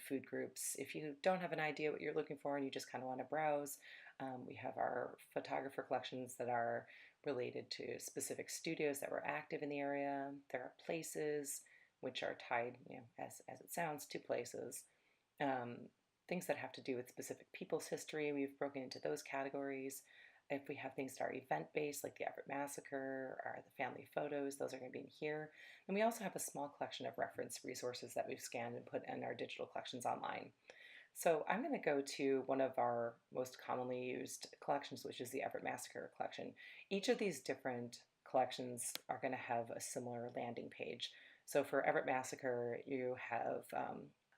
food groups. If you don't have an idea what you're looking for and you just kind of want to browse, we have our photographer collections that are related to specific studios that were active in the area. There are places which are tied, as it sounds, to places. Um, Things that have to do with specific people's history, we've broken into those categories. If we have things that are event-based, like the Everett Massacre or the family photos, those are going to be in here. And we also have a small collection of reference resources that we've scanned and put in our digital collections online. So I'm going to go to one of our most commonly used collections, which is the Everett Massacre collection. Each of these different collections are going to have a similar landing page. So for Everett Massacre, you have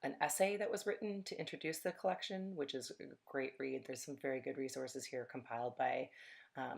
an essay that was written to introduce the collection, which is a great read. There's some very good resources here compiled by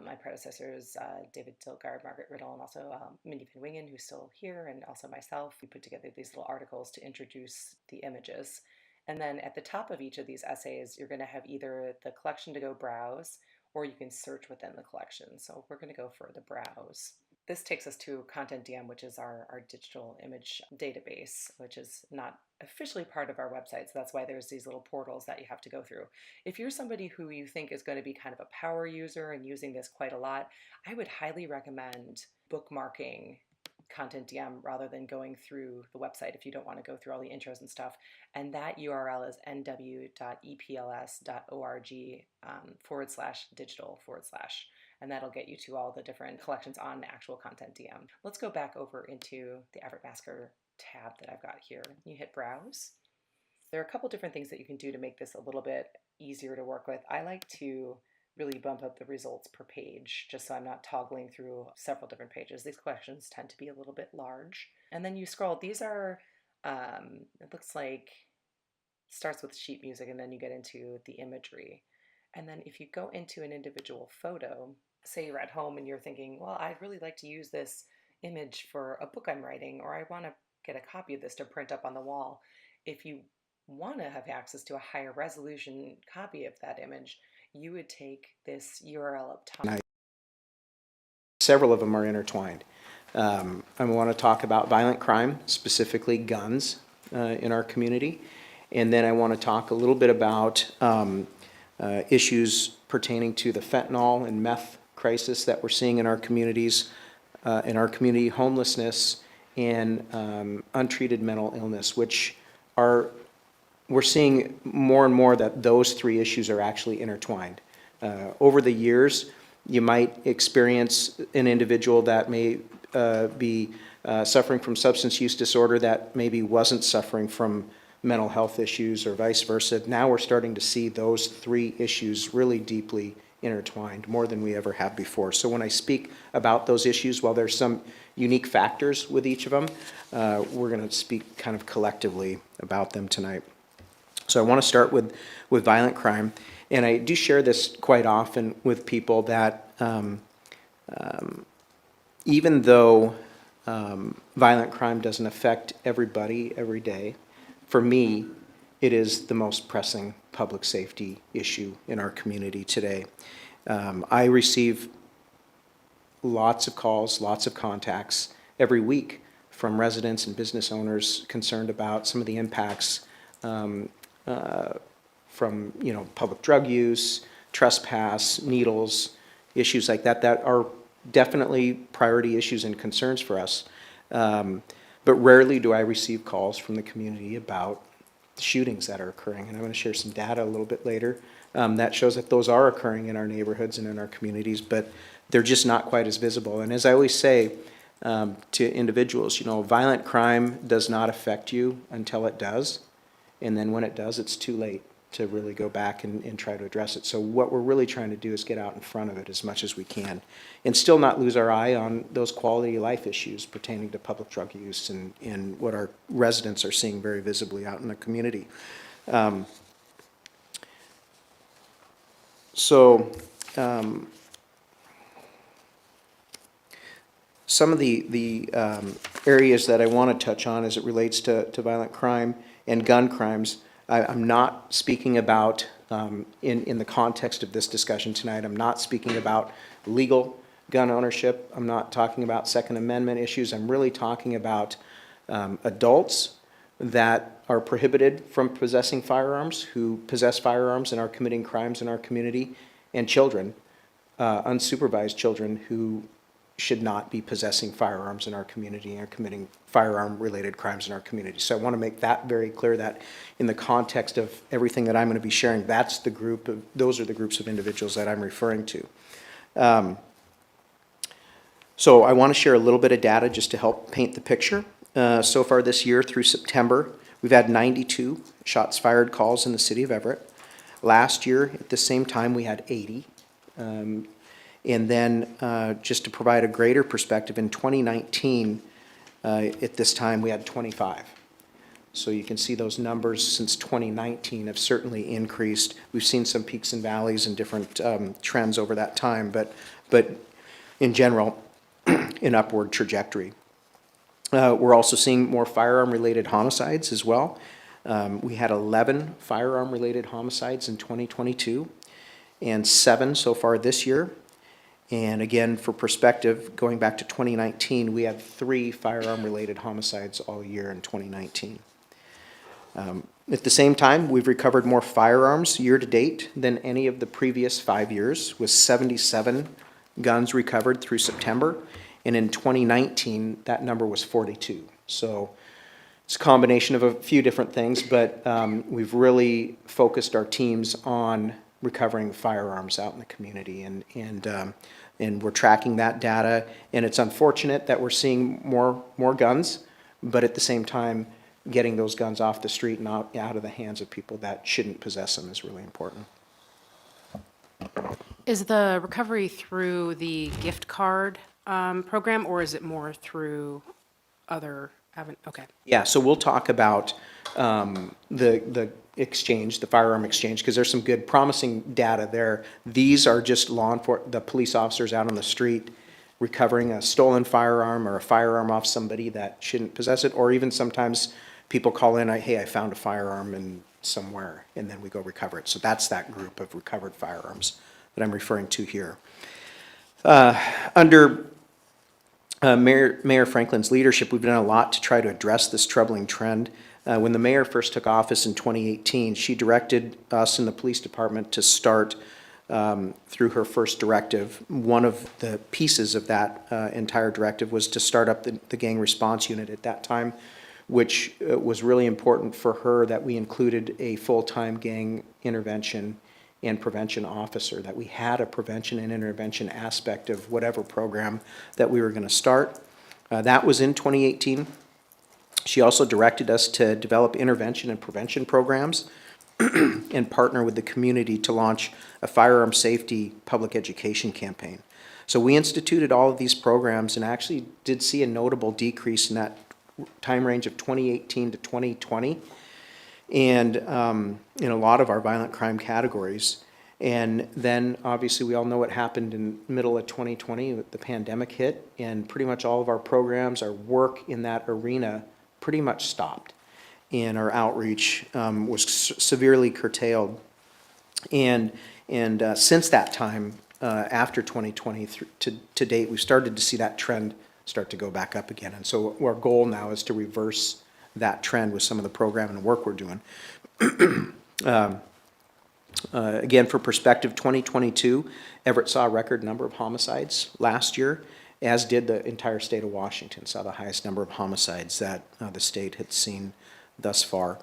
my predecessors, David Dilgard, Margaret Riddle, and also Mindy Van Wingen, who's still here, and also myself. We put together these little articles to introduce the images. And then at the top of each of these essays, you're going to have either the collection to go browse, or you can search within the collection. So we're going to go for the browse. This takes us to Content DM, which is our digital image database, which is not officially part of our website. So that's why there's these little portals that you have to go through. If you're somebody who you think is going to be kind of a power user and using this quite a lot, I would highly recommend bookmarking Content DM rather than going through the website if you don't want to go through all the intros and stuff. And that URL is nw.epls.org /digital/. And that'll get you to all the different collections on actual Content DM. Let's go back over into the Everett Massacre tab that I've got here. You hit browse. There are a couple different things that you can do to make this a little bit easier to work with. I like to really bump up the results per page just so I'm not toggling through several different pages. These collections tend to be a little bit large. And then you scroll. These are, it looks like, starts with sheet music and then you get into the imagery. And then if you go into an individual photo, say you're at home and you're thinking, well, I'd really like to use this image for a book I'm writing, or I want to get a copy of this to print up on the wall. If you want to have access to a higher resolution copy of that image, you would take this URL up top. Several of them are intertwined. I want to talk about violent crime, specifically guns in our community. And then I want to talk a little bit about issues pertaining to the fentanyl and meth crisis that we're seeing in our communities, homelessness, and untreated mental illness, which we're seeing more and more that those three issues are actually intertwined. Over the years, you might experience an individual that may be suffering from substance use disorder that maybe wasn't suffering from mental health issues or vice versa. Now we're starting to see those three issues really deeply intertwined, more than we ever have before. So when I speak about those issues, while there's some unique factors with each of them, we're going to speak kind of collectively about them tonight. So I want to start with violent crime. And I do share this quite often with people that even though violent crime doesn't affect everybody every day, for me, it is the most pressing public safety issue in our community today. I receive lots of calls, lots of contacts every week from residents and business owners concerned about some of the impacts from public drug use, trespass, needles, issues like that are definitely priority issues and concerns for us. But rarely do I receive calls from the community about the shootings that are occurring. And I'm going to share some data a little bit later that shows that those are occurring in our neighborhoods and in our communities, but they're just not quite as visible. And as I always say to individuals, violent crime does not affect you until it does. And then when it does, it's too late to really go back and try to address it. So what we're really trying to do is get out in front of it as much as we can and still not lose our eye on those quality of life issues pertaining to public drug use and what our residents are seeing very visibly out in the community. Some of the areas that I want to touch on as it relates to violent crime and gun crimes, I'm not speaking about, in the context of this discussion tonight, I'm not speaking about legal gun ownership. I'm not talking about Second Amendment issues. I'm really talking about adults that are prohibited from possessing firearms, who possess firearms and are committing crimes in our community, and children, unsupervised children who should not be possessing firearms in our community and are committing firearm-related crimes in our community. So I want to make that very clear, that in the context of everything that I'm going to be sharing, those are the groups of individuals that I'm referring to. So I want to share a little bit of data just to help paint the picture. So far this year through September, we've had 92 shots fired calls in the city of Everett. Last year at the same time we had 80. And then just to provide a greater perspective, in 2019 at this time we had 25. So you can see those numbers since 2019 have certainly increased. We've seen some peaks and valleys and different trends over that time, but in general, an upward trajectory. We're also seeing more firearm-related homicides as well. We had 11 firearm-related homicides in 2022 and 7 so far this year. And again, for perspective, going back to 2019, we had 3 firearm-related homicides all year in 2019. At the same time, we've recovered more firearms year-to-date than any of the previous 5 years, with 77 guns recovered through September. And in 2019, that number was 42. So it's a combination of a few different things, but we've really focused our teams on recovering firearms out in the community, and we're tracking that data. And it's unfortunate that we're seeing more guns, but at the same time, getting those guns off the street and out of the hands of people that shouldn't possess them is really important. Is the recovery through the gift card program, or is it more through other okay. Yeah, so we'll talk about the exchange, the firearm exchange, because there's some good promising data there. These are just the police officers out on the street recovering a stolen firearm or a firearm off somebody that shouldn't possess it, or even sometimes people call in, hey, I found a firearm in somewhere, and then we go recover it. So that's that group of recovered firearms that I'm referring to here. Under Mayor Franklin's leadership, we've done a lot to try to address this troubling trend. When the mayor first took office in 2018, she directed us in the police department to start, through her first directive, one of the pieces of that entire directive was to start up the gang response unit at that time, which was really important for her, that we included a full-time gang intervention and prevention officer, that we had a prevention and intervention aspect of whatever program that we were going to start. That was in 2018. She also directed us to develop intervention and prevention programs and partner with the community to launch a firearm safety public education campaign. So we instituted all of these programs and actually did see a notable decrease in that time range of 2018 to 2020. And in a lot of our violent crime categories. And then obviously we all know what happened in the middle of 2020, the pandemic hit, and pretty much all of our programs, our work in that arena pretty much stopped. And our outreach was severely curtailed. And since that time, after 2020 to date, we've started to see that trend start to go back up again. And so our goal now is to reverse that trend with some of the program and work we're doing. Again, for perspective, 2022, Everett saw a record number of homicides last year, as did the entire state of Washington, saw the highest number of homicides that the state had seen thus far.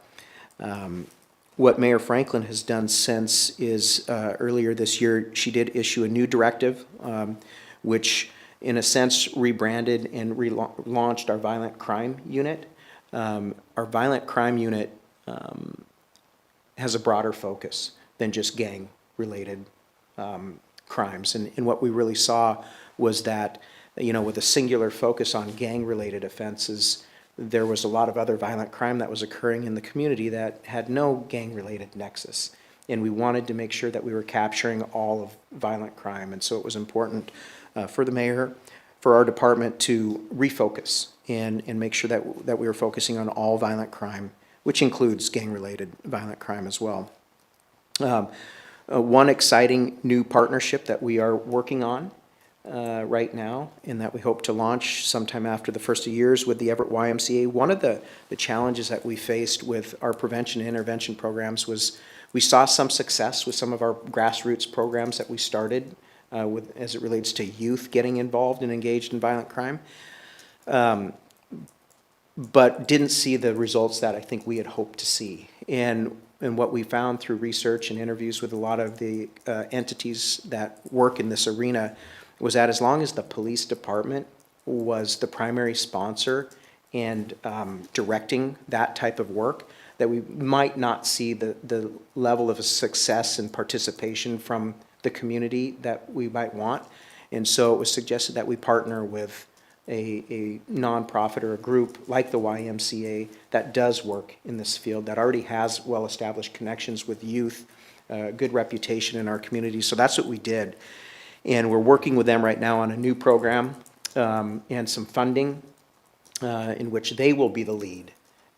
What Mayor Franklin has done since is earlier this year, she did issue a new directive, which in a sense rebranded and relaunched our violent crime unit. Our violent crime unit has a broader focus than just gang-related crimes. And what we really saw was that, with a singular focus on gang-related offenses, there was a lot of other violent crime that was occurring in the community that had no gang-related nexus. And we wanted to make sure that we were capturing all of violent crime. And so it was important for the mayor, for our department to refocus and make sure that we were focusing on all violent crime, which includes gang-related violent crime as well. One exciting new partnership that we are working on right now, and that we hope to launch sometime after the first of years with the Everett YMCA. One of the challenges that we faced with our prevention and intervention programs was we saw some success with some of our grassroots programs that we started as it relates to youth getting involved and engaged in violent crime, but didn't see the results that I think we had hoped to see. And what we found through research and interviews with a lot of the entities that work in this arena was that as long as the police department was the primary sponsor and directing that type of work, that we might not see the level of success and participation from the community that we might want. And so it was suggested that we partner with a nonprofit or a group like the YMCA that does work in this field, that already has well-established connections with youth, good reputation in our community. So that's what we did. And we're working with them right now on a new program and some funding in which they will be the lead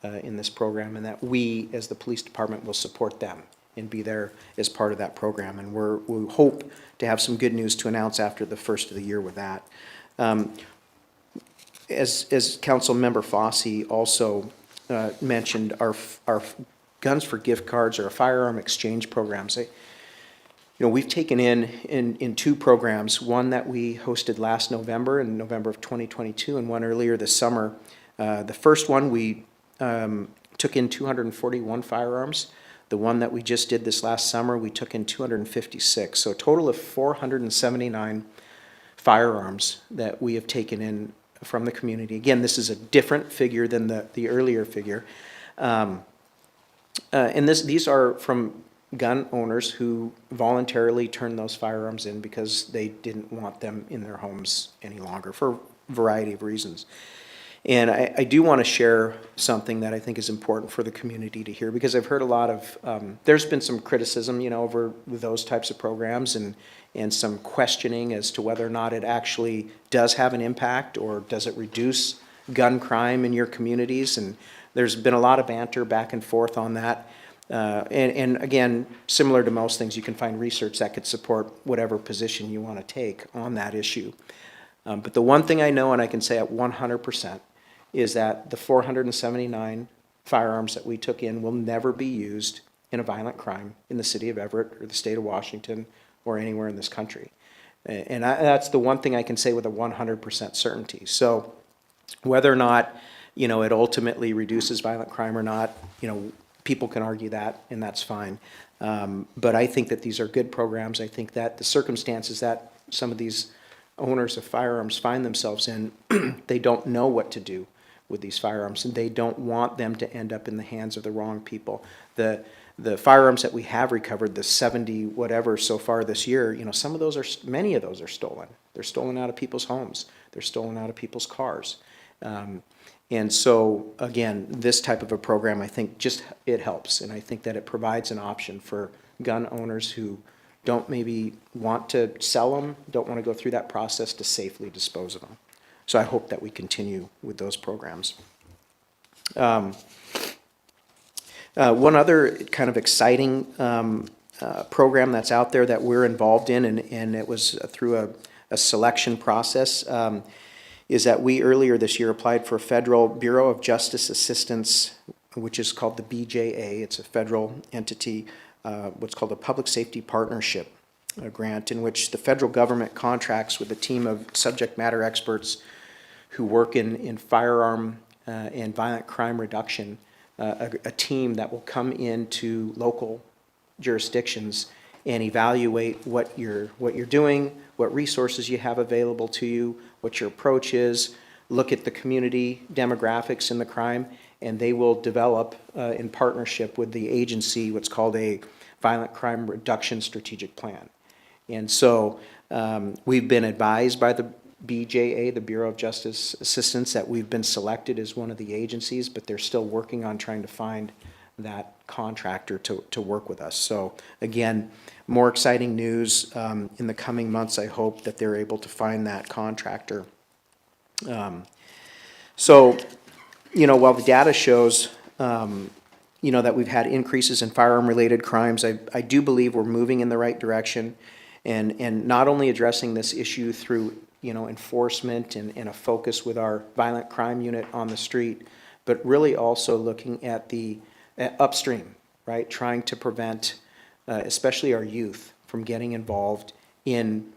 in this program, and that we, as the police department, will support them and be there as part of that program. And we hope to have some good news to announce after the first of the year with that. As Council Member Fossey also mentioned, our Guns for Gift Cards or firearm exchange programs. We've taken in two programs, one that we hosted last November, in November of 2022, and one earlier this summer. The first one, we took in 241 firearms. The one that we just did this last summer, we took in 256. So a total of 479 firearms that we have taken in from the community. Again, this is a different figure than the earlier figure. And these are from gun owners who voluntarily turned those firearms in because they didn't want them in their homes any longer for a variety of reasons. And I do want to share something that I think is important for the community to hear, because I've heard a lot of, there's been some criticism, over those types of programs and some questioning as to whether or not it actually does have an impact, or does it reduce gun crime in your communities. And there's been a lot of banter back and forth on that. And again, similar to most things, you can find research that could support whatever position you want to take on that issue. But the one thing I know, and I can say at 100%, is that the 479 firearms that we took in will never be used in a violent crime in the city of Everett or the state of Washington or anywhere in this country. And that's the one thing I can say with a 100% certainty. So whether or not, it ultimately reduces violent crime or not, people can argue that, and that's fine. But I think that these are good programs. I think that the circumstances that some of these owners of firearms find themselves in, they don't know what to do with these firearms, and they don't want them to end up in the hands of the wrong people. The firearms that we have recovered, the 70 whatever so far this year, many of those are stolen. They're stolen out of people's homes. They're stolen out of people's cars. And so, again, this type of a program, I think it helps. And I think that it provides an option for gun owners who don't maybe want to sell them, don't want to go through that process, to safely dispose of them. So I hope that we continue with those programs. One other kind of exciting program that's out there that we're involved in, and it was through a selection process, is that we earlier this year applied for a federal Bureau of Justice Assistance, which is called the BJA. It's a federal entity, what's called a Public Safety Partnership grant, in which the federal government contracts with a team of subject matter experts who work in firearm and violent crime reduction, a team that will come into local jurisdictions and evaluate what you're doing, what resources you have available to you, what your approach is, look at the community demographics in the crime, and they will develop in partnership with the agency what's called a Violent Crime Reduction Strategic Plan. And so we've been advised by the BJA, the Bureau of Justice Assistance, that we've been selected as one of the agencies, but they're still working on trying to find that contractor to work with us. So again, more exciting news in the coming months. I hope that they're able to find that contractor. So, while the data shows, that we've had increases in firearm-related crimes, I do believe we're moving in the right direction. And not only addressing this issue through, enforcement and a focus with our violent crime unit on the street, but really also looking at the upstream, right? Trying to prevent, especially our youth, from getting involved in,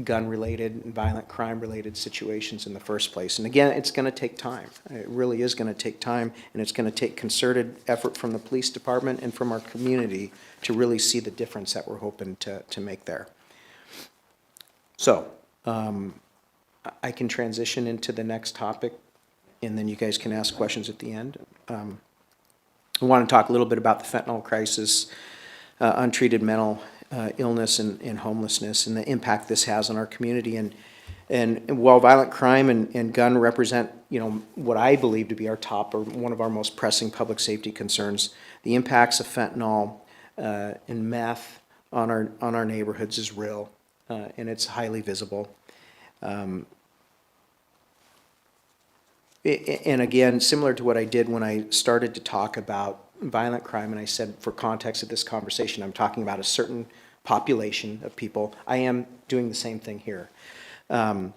gun-related and violent crime-related situations in the first place. And again, it's going to take time. It really is going to take time, and it's going to take concerted effort from the police department and from our community to really see the difference that we're hoping to make there. So, I can transition into the next topic, and then you guys can ask questions at the end. I want to talk a little bit about the fentanyl crisis, untreated mental illness and homelessness, and the impact this has on our community. And while violent crime and gun represent, what I believe to be our top or one of our most pressing public safety concerns, the impacts of fentanyl and meth on our neighborhoods is real, and it's highly visible. And again, similar to what I did when I started to talk about violent crime, and I said for context of this conversation, I'm talking about a certain population of people. I am doing the same thing here. When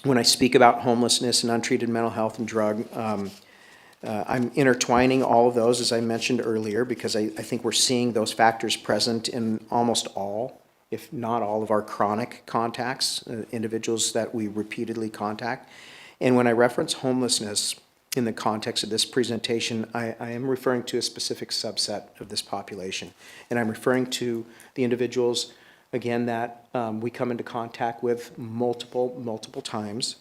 I speak about homelessness and untreated mental health and drug, I'm intertwining all of those, as I mentioned earlier, because I think we're seeing those factors present in almost all, if not all, of our chronic contacts, individuals that we repeatedly contact. And when I reference homelessness in the context of this presentation, I am referring to a specific subset of this population. And I'm referring to the individuals, again, that we come into contact with multiple times.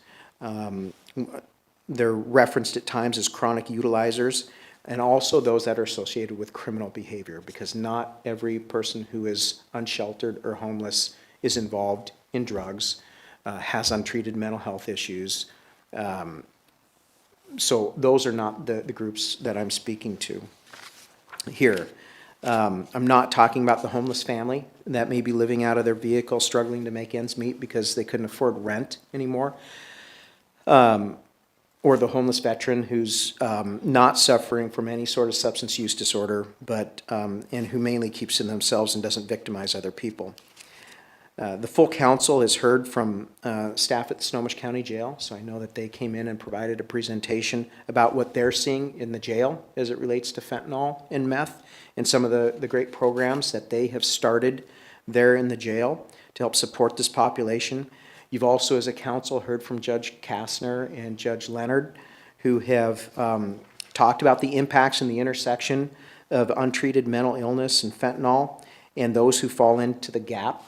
They're referenced at times as chronic utilizers, and also those that are associated with criminal behavior, because not every person who is unsheltered or homeless is involved in drugs, has untreated mental health issues. So those are not the groups that I'm speaking to here. I'm not talking about the homeless family that may be living out of their vehicle, struggling to make ends meet because they couldn't afford rent anymore. Or the homeless veteran who's not suffering from any sort of substance use disorder, but and who mainly keeps to themselves and doesn't victimize other people. The full council has heard from staff at the Snohomish County Jail, so I know that they came in and provided a presentation about what they're seeing in the jail as it relates to fentanyl and meth, and some of the great programs that they have started there in the jail to help support this population. You've also, as a council, heard from Judge Kastner and Judge Leonard, who have talked about the impacts in the intersection of untreated mental illness and fentanyl, and those who fall into the gap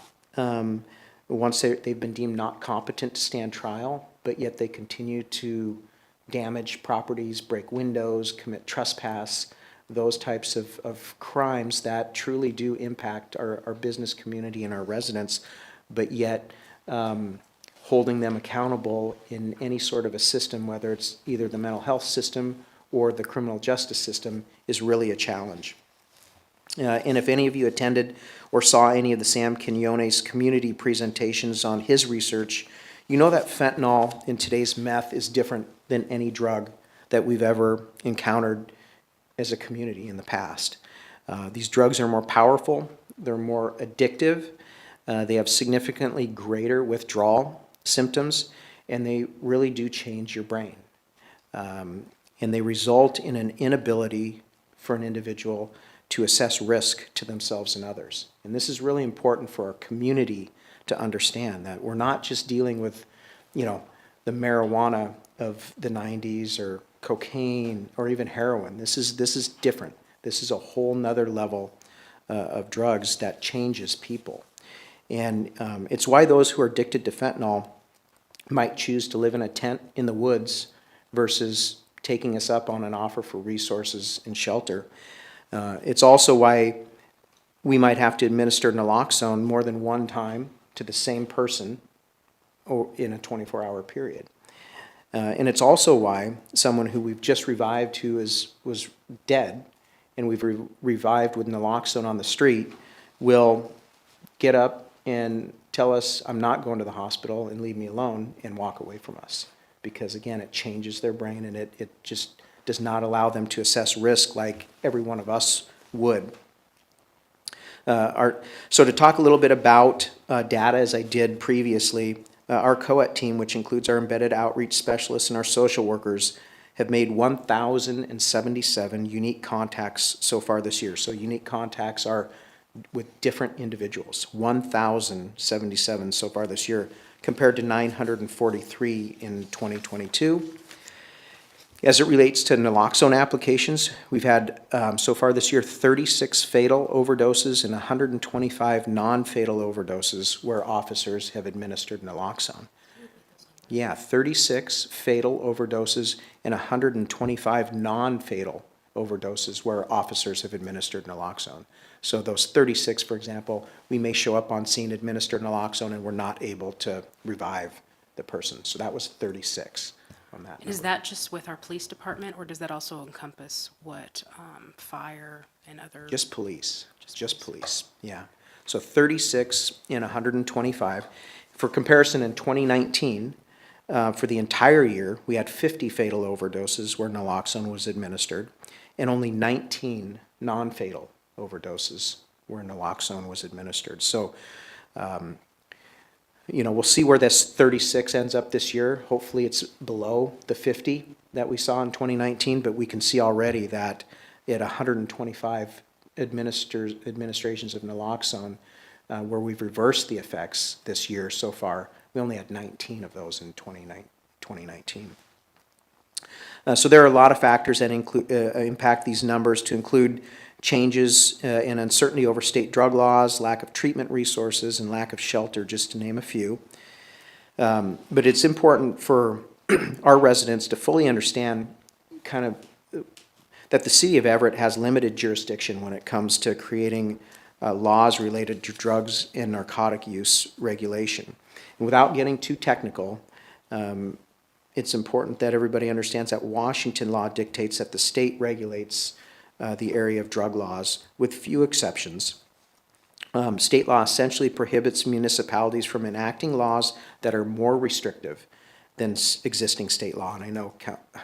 once they've been deemed not competent to stand trial, but yet they continue to damage properties, break windows, commit trespass, those types of crimes that truly do impact our business community and our residents, but yet holding them accountable in any sort of a system, whether it's either the mental health system or the criminal justice system, is really a challenge. And if any of you attended or saw any of the Sam Quinones community presentations on his research, you know that fentanyl in today's meth is different than any drug that we've ever encountered as a community in the past. These drugs are more powerful, they're more addictive, they have significantly greater withdrawal symptoms, and they really do change your brain. And they result in an inability for an individual to assess risk to themselves and others. And this is really important for our community to understand, that we're not just dealing with, the marijuana of the 90s or cocaine or even heroin. This is different. This is a whole nother level of drugs that changes people. And it's why those who are addicted to fentanyl might choose to live in a tent in the woods versus taking us up on an offer for resources and shelter. It's also why we might have to administer naloxone more than one time to the same person or in a 24-hour period. And it's also why someone who we've just revived who was dead and we've revived with naloxone on the street will get up and tell us, I'm not going to the hospital, and leave me alone, and walk away from us. Because again, it changes their brain, and it just does not allow them to assess risk like every one of us would. So to talk a little bit about data, as I did previously, our COET team, which includes our embedded outreach specialists and our social workers, have made 1,077 unique contacts so far this year. So unique contacts are with different individuals, 1,077 so far this year, compared to 943 in 2022. As it relates to naloxone applications, we've had so far this year 36 fatal overdoses and 125 non-fatal overdoses where officers have administered naloxone. Yeah, 36 fatal overdoses and 125 non-fatal overdoses where officers have administered naloxone. So those 36, for example, we may show up on scene, administer naloxone, and we're not able to revive the person. So that was 36 on that Is number. that just with our police department, or does that also encompass what, fire and other? Just police, just police, yeah. So 36 and 125. For comparison, in 2019, for the entire year, we had 50 fatal overdoses where naloxone was administered, and only 19 non-fatal overdoses where naloxone was administered. So, we'll see where this 36 ends up this year. Hopefully it's below the 50 that we saw in 2019, but we can see already that at 125 administrations of naloxone, where we've reversed the effects this year so far, we only had 19 of those in 2019. So there are a lot of factors that impact these numbers, to include changes in uncertainty over state drug laws, lack of treatment resources, and lack of shelter, just to name a few. But it's important for our residents to fully understand that the city of Everett has limited jurisdiction when it comes to creating laws related to drugs and narcotic use regulation. And without getting too technical, it's important that everybody understands that Washington law dictates that the state regulates the area of drug laws, with few exceptions. State law essentially prohibits municipalities from enacting laws that are more restrictive than existing state law. And I know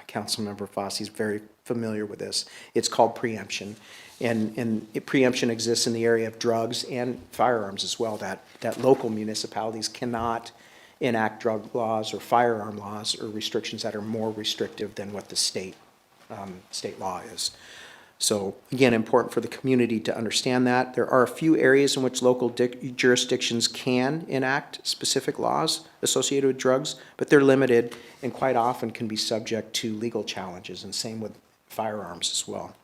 Councilmember Fossey is very familiar with this. It's called preemption. And preemption exists in the area of drugs and firearms as well, that local municipalities cannot enact drug laws or firearm laws or restrictions that are more restrictive than what the state law is. So again, important for the community to understand that. There are a few areas in which local jurisdictions can enact specific laws associated with drugs, but they're limited and quite often can be subject to legal challenges, and same with firearms as well.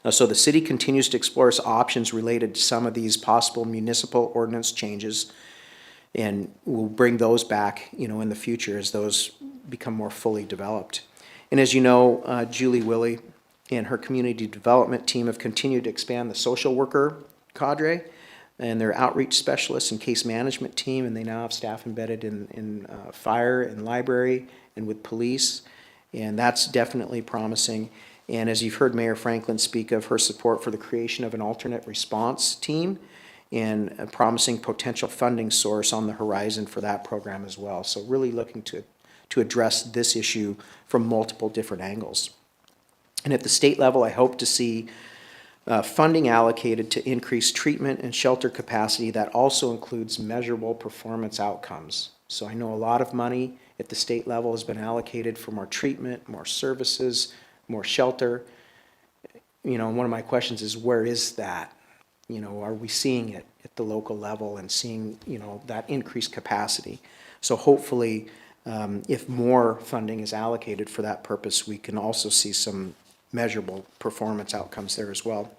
So the city continues to explore its options related to some of these possible municipal ordinance changes, and we'll bring those back, in the future as those become more fully developed. And as you know, Julie Willie and her community development team have continued to expand the social worker cadre and their outreach specialists and case management team, and they now have staff embedded in fire and library and with police, and that's definitely promising. And as you've heard Mayor Franklin speak of her support for the creation of an alternate response team and a promising potential funding source on the horizon for that program as well. So really looking to address this issue from multiple different angles. And at the state level, I hope to see funding allocated to increase treatment and shelter capacity that also includes measurable performance outcomes. So I know a lot of money at the state level has been allocated for more treatment, more services, more shelter. One of my questions is, where is that? Are we seeing it at the local level and seeing, that increased capacity? So hopefully, if more funding is allocated for that purpose, we can also see some measurable performance outcomes there as well.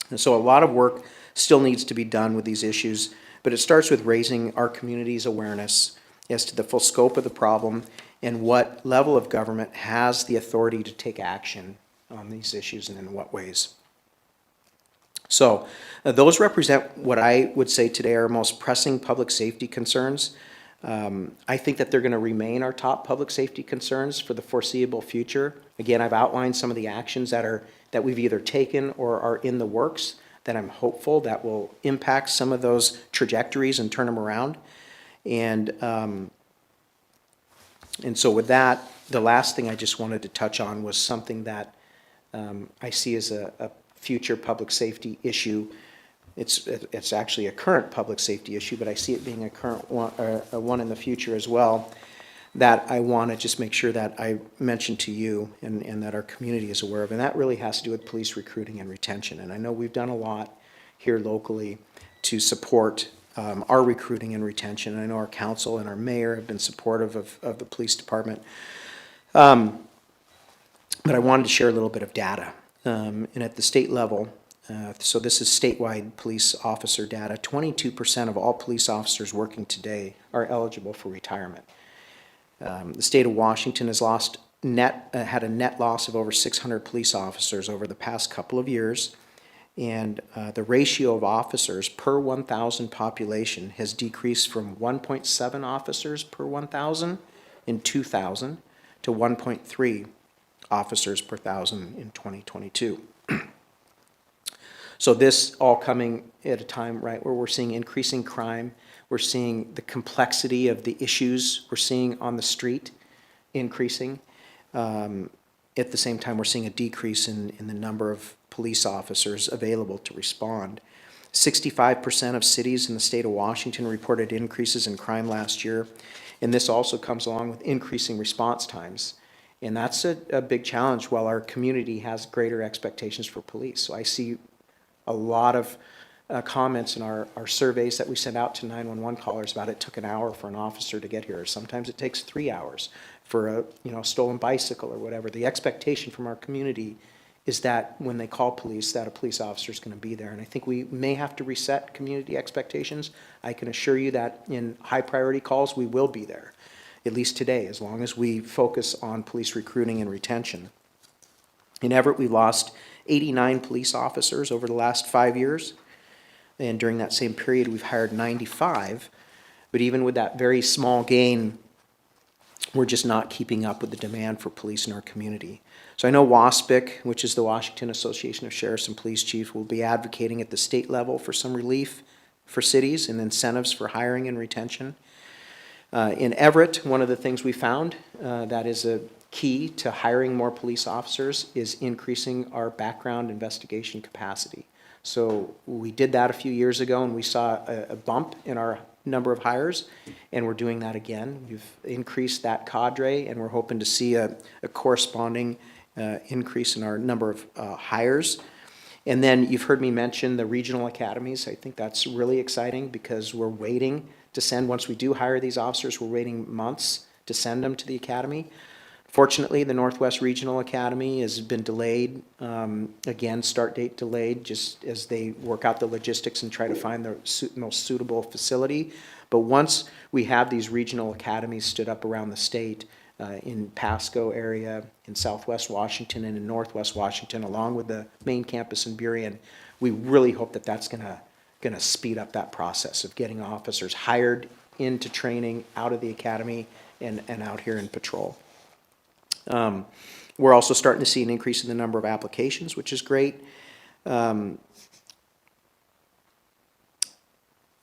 And so a lot of work still needs to be done with these issues, but it starts with raising our community's awareness as to the full scope of the problem and what level of government has the authority to take action on these issues and in what ways. So those represent what I would say today are our most pressing public safety concerns. I think that they're going to remain our top public safety concerns for the foreseeable future. Again, I've outlined some of the actions that we've either taken or are in the works that I'm hopeful that will impact some of those trajectories and turn them around. And so with that, the last thing I just wanted to touch on was something that I see as a future public safety issue it's actually a current public safety issue, but I see it being a current one in the future as well, that I want to just make sure that I mention to you and that our community is aware of. And that really has to do with police recruiting and retention. And I know we've done a lot here locally to support our recruiting and retention. And I know our council and our mayor have been supportive of the police department. But I wanted to share a little bit of data. And at the state level, so this is statewide police officer data, 22% of all police officers working today are eligible for retirement. The state of Washington has had a net loss of over 600 police officers over the past couple of years, and the ratio of officers per 1,000 population has decreased from 1.7 officers per 1,000 in 2000 to 1.3 officers per 1,000 in 2022. So this all coming at a time, right, where we're seeing increasing crime. We're seeing the complexity of the issues we're seeing on the street increasing. At the same time, we're seeing a decrease in the number of police officers available to respond. 65% of cities in the state of Washington reported increases in crime last year, and this also comes along with increasing response times. And that's a big challenge while our community has greater expectations for police. So I see a lot of comments in our surveys that we send out to 911 callers about it took an hour for an officer to get here. Sometimes it takes 3 hours for a stolen bicycle or whatever. The expectation from our community is that when they call police, that a police officer is going to be there. And I think we may have to reset community expectations. I can assure you that in high priority calls, we will be there, at least today, as long as we focus on police recruiting and retention. In Everett, we lost 89 police officers over the last 5 years. And during that same period, we've hired 95. But even with that very small gain, we're just not keeping up with the demand for police in our community. So I know WASPIC, which is the Washington Association of Sheriffs and Police Chiefs, will be advocating at the state level for some relief for cities and incentives for hiring and retention. In Everett, one of the things we found that is a key to hiring more police officers is increasing our background investigation capacity. So we did that a few years ago, and we saw a bump in our number of hires, and we're doing that again. We've increased that cadre, and we're hoping to see a corresponding increase in our number of hires. And then you've heard me mention the regional academies. I think that's really exciting because we're waiting to send, once we do hire these officers, we're waiting months to send them to the academy. Fortunately, the Northwest Regional Academy has been delayed, again, start date delayed, just as they work out the logistics and try to find the most suitable facility. But once we have these regional academies stood up around the state, in Pasco area, in Southwest Washington, and in Northwest Washington, along with the main campus in Burien, we really hope that that's gonna speed up that process of getting officers hired into training out of the academy and out here in patrol. We're also starting to see an increase in the number of applications, which is great. And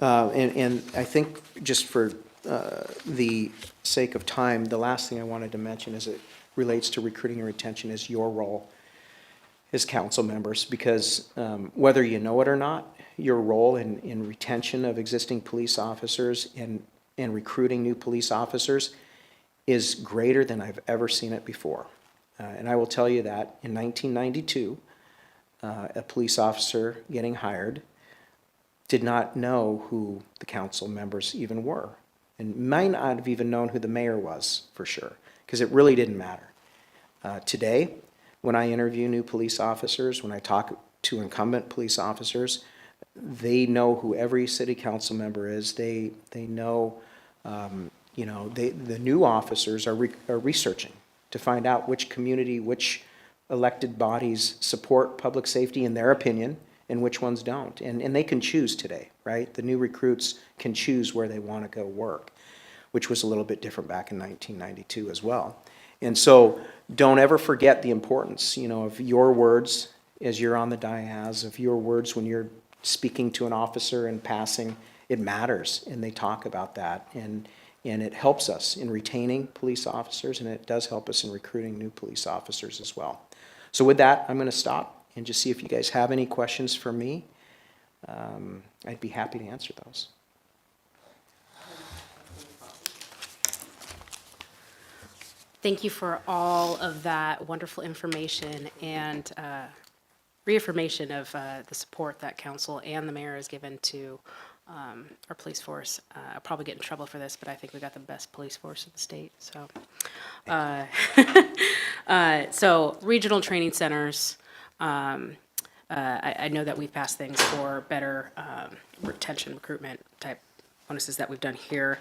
I think just for the sake of time, the last thing I wanted to mention as it relates to recruiting and retention is your role as council members, because whether you know it or not, your role in retention of existing police officers and recruiting new police officers is greater than I've ever seen it before. And I will tell you that in 1992, a police officer getting hired did not know who the council members even were, and might not have even known who the mayor was for sure, because it really didn't matter. Today, when I interview new police officers, when I talk to incumbent police officers, they know who every city council member is. They know, the new officers are researching to find out which community, which elected bodies support public safety in their opinion, and which ones don't. And they can choose today, right? The new recruits can choose where they want to go work, which was a little bit different back in 1992 as well. And so don't ever forget the importance, of your words as you're on the dais, of your words when you're speaking to an officer in passing. It matters, and they talk about that. And it helps us in retaining police officers, and it does help us in recruiting new police officers as well. So with that, I'm going to stop and just see if you guys have any questions for me. I'd be happy to answer those. Thank you for all of that wonderful information and reaffirmation of the support that council and the mayor has given to our police force. I'll probably get in trouble for this, but I think we got the best police force in the state. So, so regional training centers. I know that we've passed things for better retention, recruitment type bonuses that we've done here,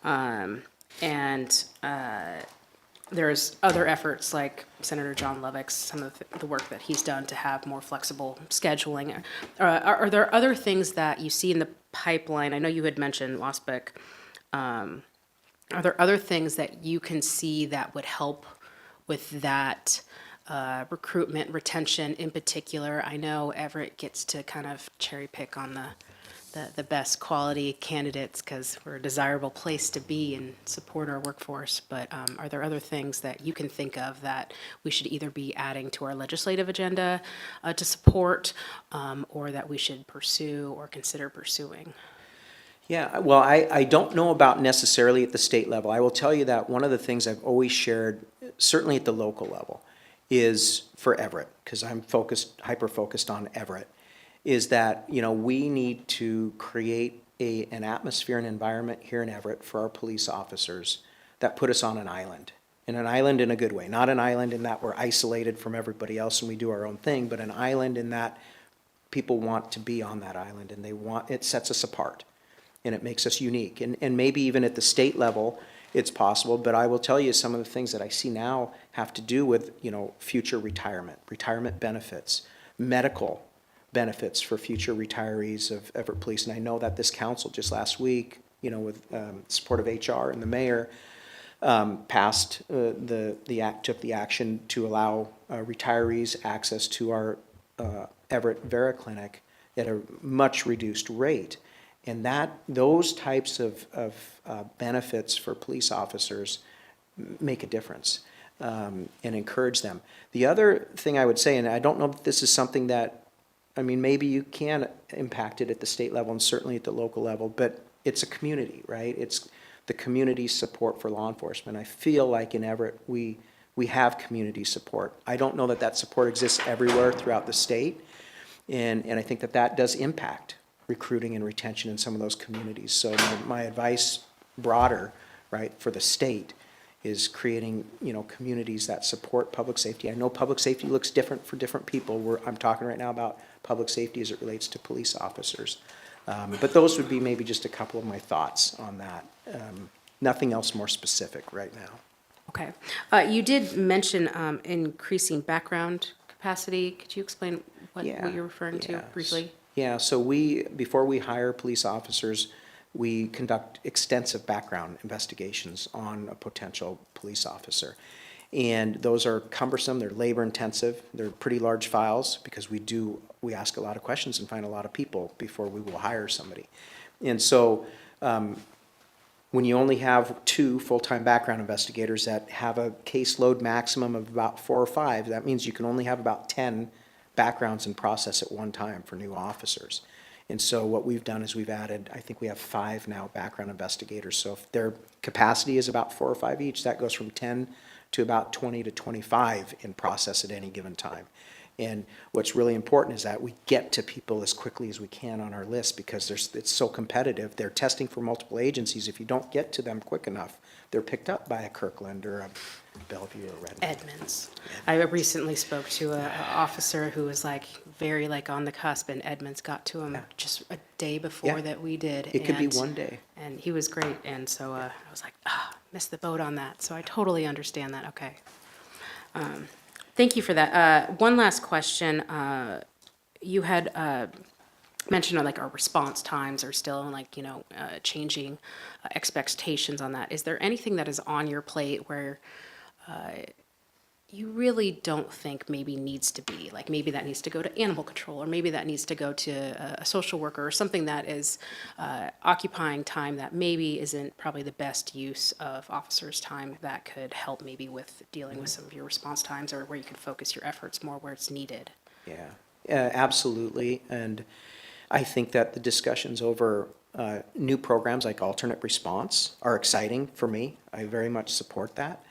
and there's other efforts like Senator John Lovick's, some of the work that he's done to have more flexible scheduling. Are there other things that you see in the pipeline? I know you had mentioned Wasbeck. Are there other things that you can see that would help with that recruitment, retention in particular? I know Everett gets to kind of cherry pick on the best quality candidates because we're a desirable place to be and support our workforce. But are there other things that you can think of that we should either be adding to our legislative agenda to support or that we should pursue or consider pursuing? Yeah, well, I don't know about necessarily at the state level. I will tell you that one of the things I've always shared, certainly at the local level, is for Everett, because I'm hyper-focused on Everett, is that, we need to create an atmosphere and environment here in Everett for our police officers that put us on an island. And an island in a good way, not an island in that we're isolated from everybody else and we do our own thing, but an island in that people want to be on that island and it sets us apart and it makes us unique. And maybe even at the state level, it's possible, but I will tell you some of the things that I see now have to do with, future retirement benefits, medical benefits for future retirees of Everett Police. And I know that this council just last week, with support of HR and the mayor, passed took the action to allow retirees access to our Everett Vera Clinic at a much reduced rate. And those types of benefits for police officers make a difference and encourage them. The other thing I would say, and I don't know if this is something that, maybe you can impact it at the state level and certainly at the local level, but it's a community, right? It's the community support for law enforcement. I feel like in Everett, we have community support. I don't know that support exists everywhere throughout the state, and I think that does impact recruiting and retention in some of those communities. So my advice broader, right, for the state is creating, communities that support public safety. I know public safety looks different for different people. I'm talking right now about public safety as it relates to police officers. But those would be maybe just a couple of my thoughts on that. Nothing else more specific right now. Okay. You did mention increasing background capacity. Could you explain what you're referring to briefly? Yeah, so before we hire police officers, we conduct extensive background investigations on a potential police officer. And those are cumbersome, they're labor intensive, they're pretty large files because we ask a lot of questions and find a lot of people before we will hire somebody. And so when you only have 2 full-time background investigators that have a caseload maximum of about 4 or 5, that means you can only have about 10 backgrounds in process at one time for new officers. And so what we've done is we've added, I think we have 5 now background investigators. So if their capacity is about 4 or 5 each, that goes from 10 to about 20 to 25 in process at any given time. And what's really important is that we get to people as quickly as we can on our list because it's so competitive. They're testing for multiple agencies. If you don't get to them quick enough, they're picked up by a Kirkland or a Bellevue or Redmond. Edmonds. I recently spoke to an officer who was very on the cusp, and Edmonds got to him just a day before that we did. It could be one day. And he was great, and so I was like, missed the boat on that. So I totally understand that. Okay. Thank you for that. One last question. You had mentioned our response times are still changing expectations on that. Is there anything that is on your plate where you really don't think maybe needs to be, maybe that needs to go to animal control, or maybe that needs to go to a social worker, or something that is occupying time that maybe isn't probably the best use of officers' time that could help maybe with dealing with some of your response times, or where you could focus your efforts more where it's needed? Yeah, absolutely. And I think that the discussions over new programs like alternate response are exciting for me. I very much support that.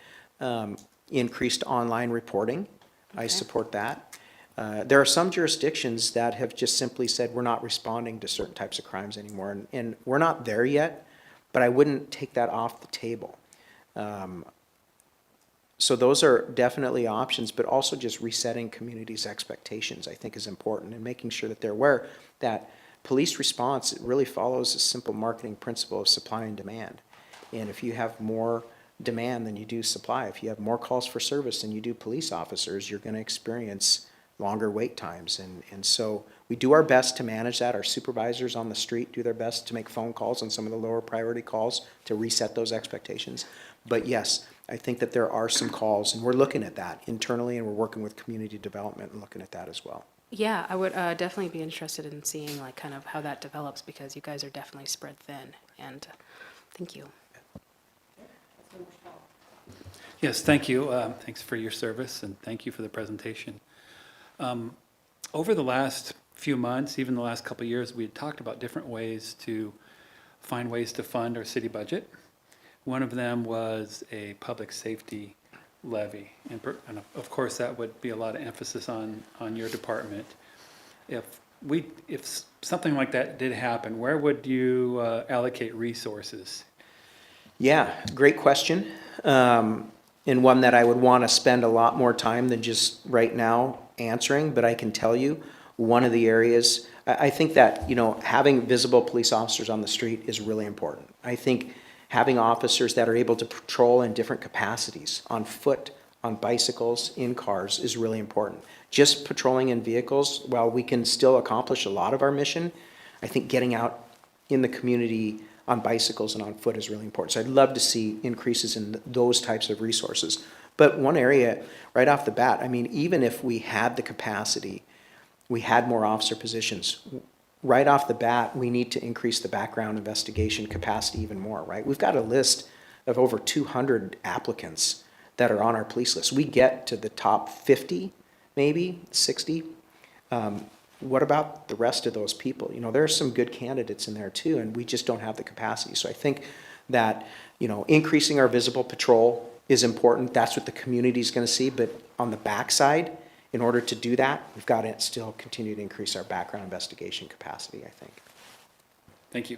Increased online reporting, I Okay. support that. There are some jurisdictions that have just simply said, we're not responding to certain types of crimes anymore, and we're not there yet, but I wouldn't take that off the table. So those are definitely options, but also just resetting communities' expectations, I think, is important, and making sure that they're aware that police response, it really follows a simple marketing principle of supply and demand. And if you have more demand than you do supply, if you have more calls for service than you do police officers, you're gonna experience longer wait times. And so we do our best to manage that. Our supervisors on the street do their best to make phone calls on some of the lower priority calls to reset those expectations. But yes, I think that there are some calls, and we're looking at that internally, and we're working with community development and looking at that as well. Yeah, I would definitely be interested in seeing like kind of how that develops because you guys are definitely spread thin. And thank you. Yes, thank you. Thanks for your service, and thank you for the presentation. Over the last few months, even the last couple of years, we had talked about different ways to find ways to fund our city budget. One of them was a public safety levy, and of course, that would be a lot of emphasis on your department. If something like that did happen, where would you allocate resources? Yeah, great question. And one that I would want to spend a lot more time than just right now answering, but I can tell you, one of the areas, I think that, having visible police officers on the street is really important. I think having officers that are able to patrol in different capacities, on foot, on bicycles, in cars, is really important. Just patrolling in vehicles, while we can still accomplish a lot of our mission, I think getting out in the community on bicycles and on foot is really important. So I'd love to see increases in those types of resources. But one area, right off the bat, even if we had the capacity, we had more officer positions, right off the bat, we need to increase the background investigation capacity even more, right? We've got a list of over 200 applicants that are on our police list. We get to the top 50, maybe 60. What about the rest of those people? There are some good candidates in there too, and we just don't have the capacity. So I think that, increasing our visible patrol is important. That's what the community is going to see. But on the backside, in order to do that, we've got to still continue to increase our background investigation capacity, I think. Thank you.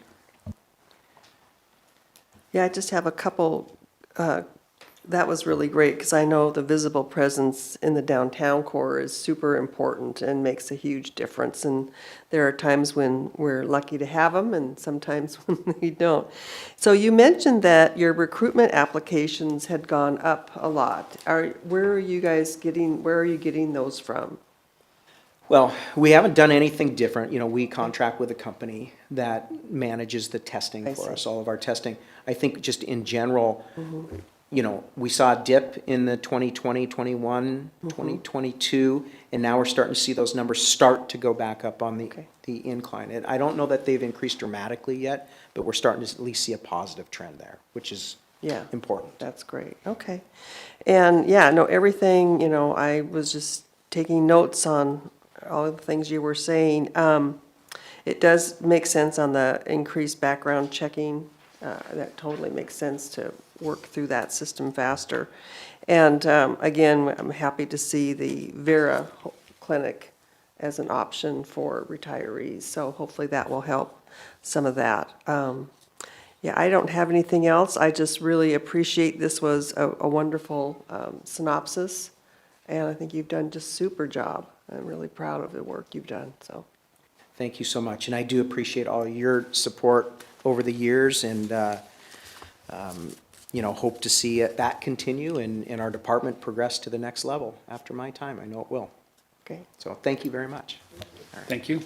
Yeah, I just have a couple, that was really great, because I know the visible presence in the downtown core is super important and makes a huge difference. And there are times when we're lucky to have them and sometimes when we don't. So you mentioned that your recruitment applications had gone up a lot. Where are you getting those from? Well, we haven't done anything different. We contract with a company that manages the testing I for see. us, all of our testing. I think just in general, we saw a dip in the 2020, 21, 2022, and now we're starting to see those numbers start to go back up on the incline. And I don't know that they've increased dramatically yet, but we're starting to at least see a positive trend there, which is important. That's great, okay. And everything, I was just taking notes on all of the things you were saying. It does make sense on the increased background checking. That totally makes sense to work through that system faster. And again, I'm happy to see the Vera Clinic as an option for retirees. So hopefully that will help some of that. I don't have anything else. I just really appreciate, this was a wonderful synopsis. And I think you've done just a super job. I'm really proud of the work you've done, so. Thank you so much, and I do appreciate all your support over the years, and hope to see that continue and our department progress to the next level after my time. I know it will. Okay. So thank you very much. Thank you.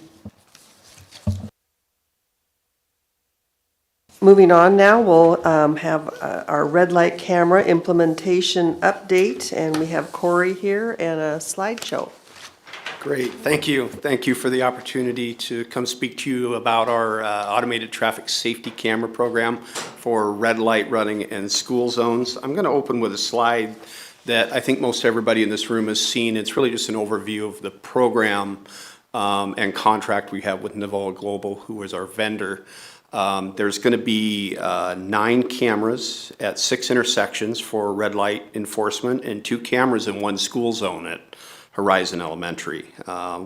Moving on now, we'll have our red light camera implementation update, and we have Corey here and a slideshow. Great, thank you. Thank you for the opportunity to come speak to you about our automated traffic safety camera program for red light running in school zones. I'm going to open with a slide that I think most everybody in this room has seen. It's really just an overview of the program and contract we have with Navoa Global, who is our vendor. There's going to be 9 cameras at 6 intersections for red light enforcement and 2 cameras in 1 school zone at Horizon Elementary.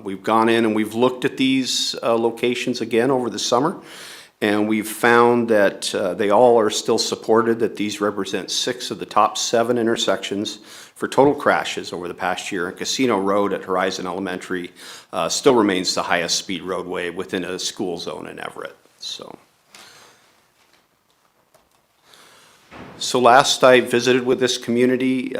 We've gone in and we've looked at these locations again over the summer, and we've found that they all are still supported, that these represent 6 of the top 7 intersections for total crashes over the past year. And Casino Road at Horizon Elementary still remains the highest speed roadway within a school zone in Everett. So last I visited with this committee,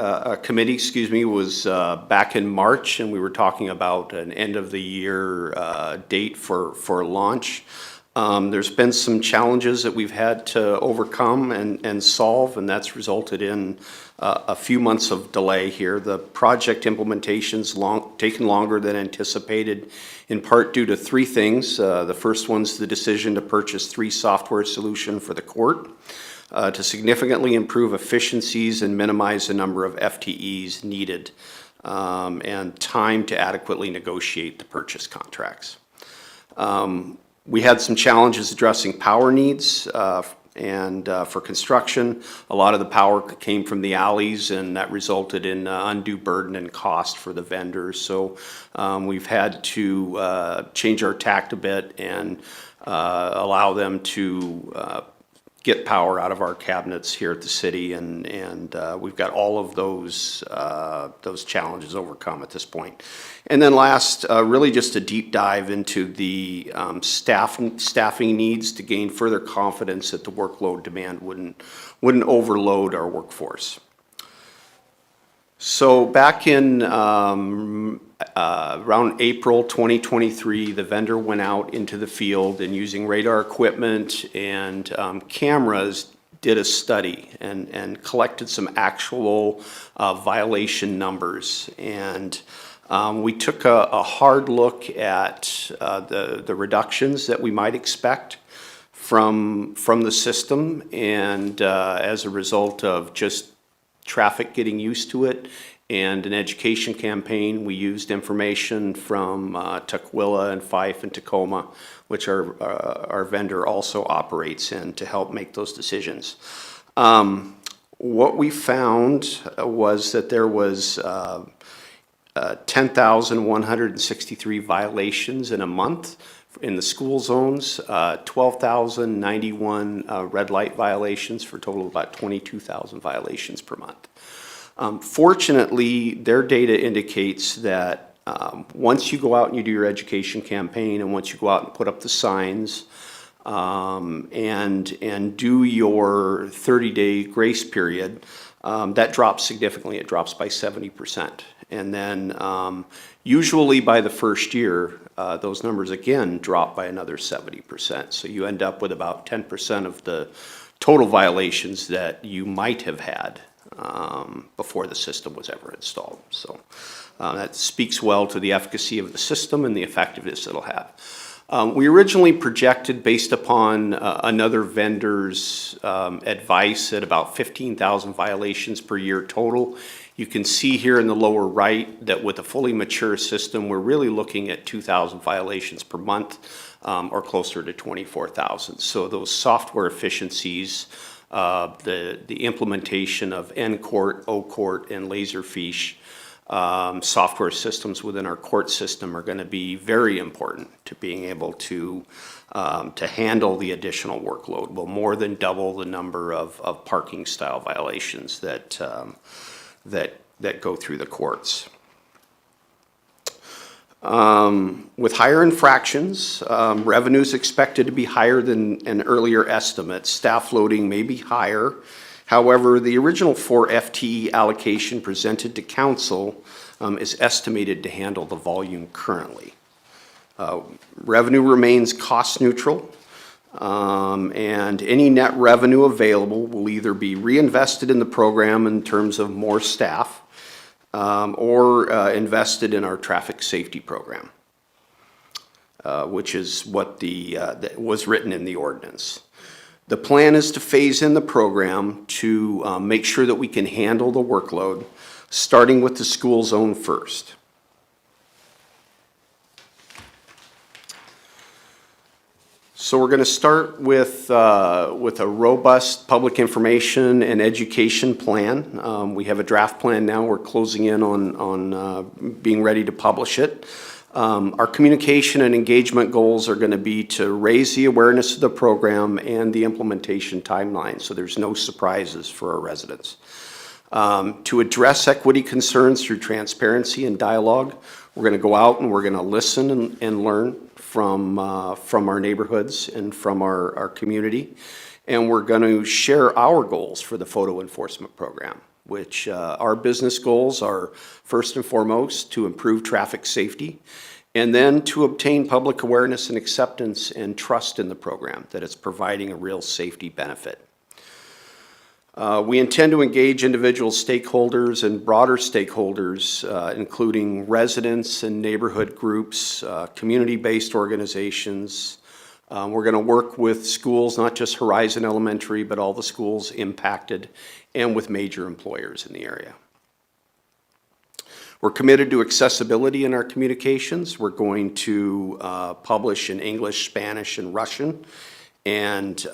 was back in March, and we were talking about an end of the year date for launch. There's been some challenges that we've had to overcome and solve, and that's resulted in a few months of delay here. The project implementation's taken longer than anticipated, in part due to 3 things. The first one's the decision to purchase 3 software solutions for the court to significantly improve efficiencies and minimize the number of FTEs needed and time to adequately negotiate the purchase contracts. We had some challenges addressing power needs and for construction. A lot of the power came from the alleys, and that resulted in undue burden and cost for the vendors. So we've had to change our tact a bit and allow them to get power out of our cabinets here at the city, and we've got all of those challenges overcome at this point. And then last, really just a deep dive into the staffing needs to gain further confidence that the workload demand wouldn't overload our workforce. So back in around April 2023, the vendor went out into the field and, using radar equipment and cameras, did a study and collected some actual violation numbers. And we took a hard look at the reductions that we might expect from the system, and as a result of just traffic getting used to it and an education campaign, we used information from Tukwila and Fife and Tacoma, which our vendor also operates in, to help make those decisions. What we found was that there was 10,163 violations in a month in the school zones, 12,091 red light violations, for a total of about 22,000 violations per month. Fortunately, their data indicates that once you go out and you do your education campaign, and once you go out and put up the signs and do your 30-day grace period, that drops significantly. It drops by 70%. And then usually by the first year, those numbers again drop by another 70%. So you end up with about 10% of the total violations that you might have had before the system was ever installed. So that speaks well to the efficacy of the system and the effectiveness it'll have. We originally projected, based upon another vendor's advice, at about 15,000 violations per year total. You can see here in the lower right that with a fully mature system, we're really looking at 2,000 violations per month, or closer to 24,000. So those software efficiencies, the implementation of N-Court, O-Court, and Laserfiche software systems within our court system are going to be very important to being able to handle the additional workload. We'll more than double the number of parking style violations that go through the courts. With higher infractions, revenue is expected to be higher than an earlier estimate. Staff loading may be higher. However, the original 4 FTE allocation presented to council is estimated to handle the volume currently. Revenue remains cost neutral, and any net revenue available will either be reinvested in the program in terms of more staff, or invested in our traffic safety program, which is what that was written in the ordinance. The plan is to phase in the program to make sure that we can handle the workload, starting with the school zone first. So we're going to start with a robust public information and education plan. We have a draft plan now. We're closing in on being ready to publish it. Our communication and engagement goals are going to be to raise the awareness of the program and the implementation timeline, so there's no surprises for our residents. To address equity concerns through transparency and dialogue, we're going to go out and we're going to listen and learn from our neighborhoods and from our community. And we're going to share our goals for the photo enforcement program, which our business goals are first and foremost to improve traffic safety, and then to obtain public awareness and acceptance and trust in the program, that it's providing a real safety benefit. We intend to engage individual stakeholders and broader stakeholders, including residents and neighborhood groups, community-based organizations. We're going to work with schools, not just Horizon Elementary, but all the schools impacted, and with major employers in the area. We're committed to accessibility in our communications. We're going to publish in English, Spanish, and Russian. And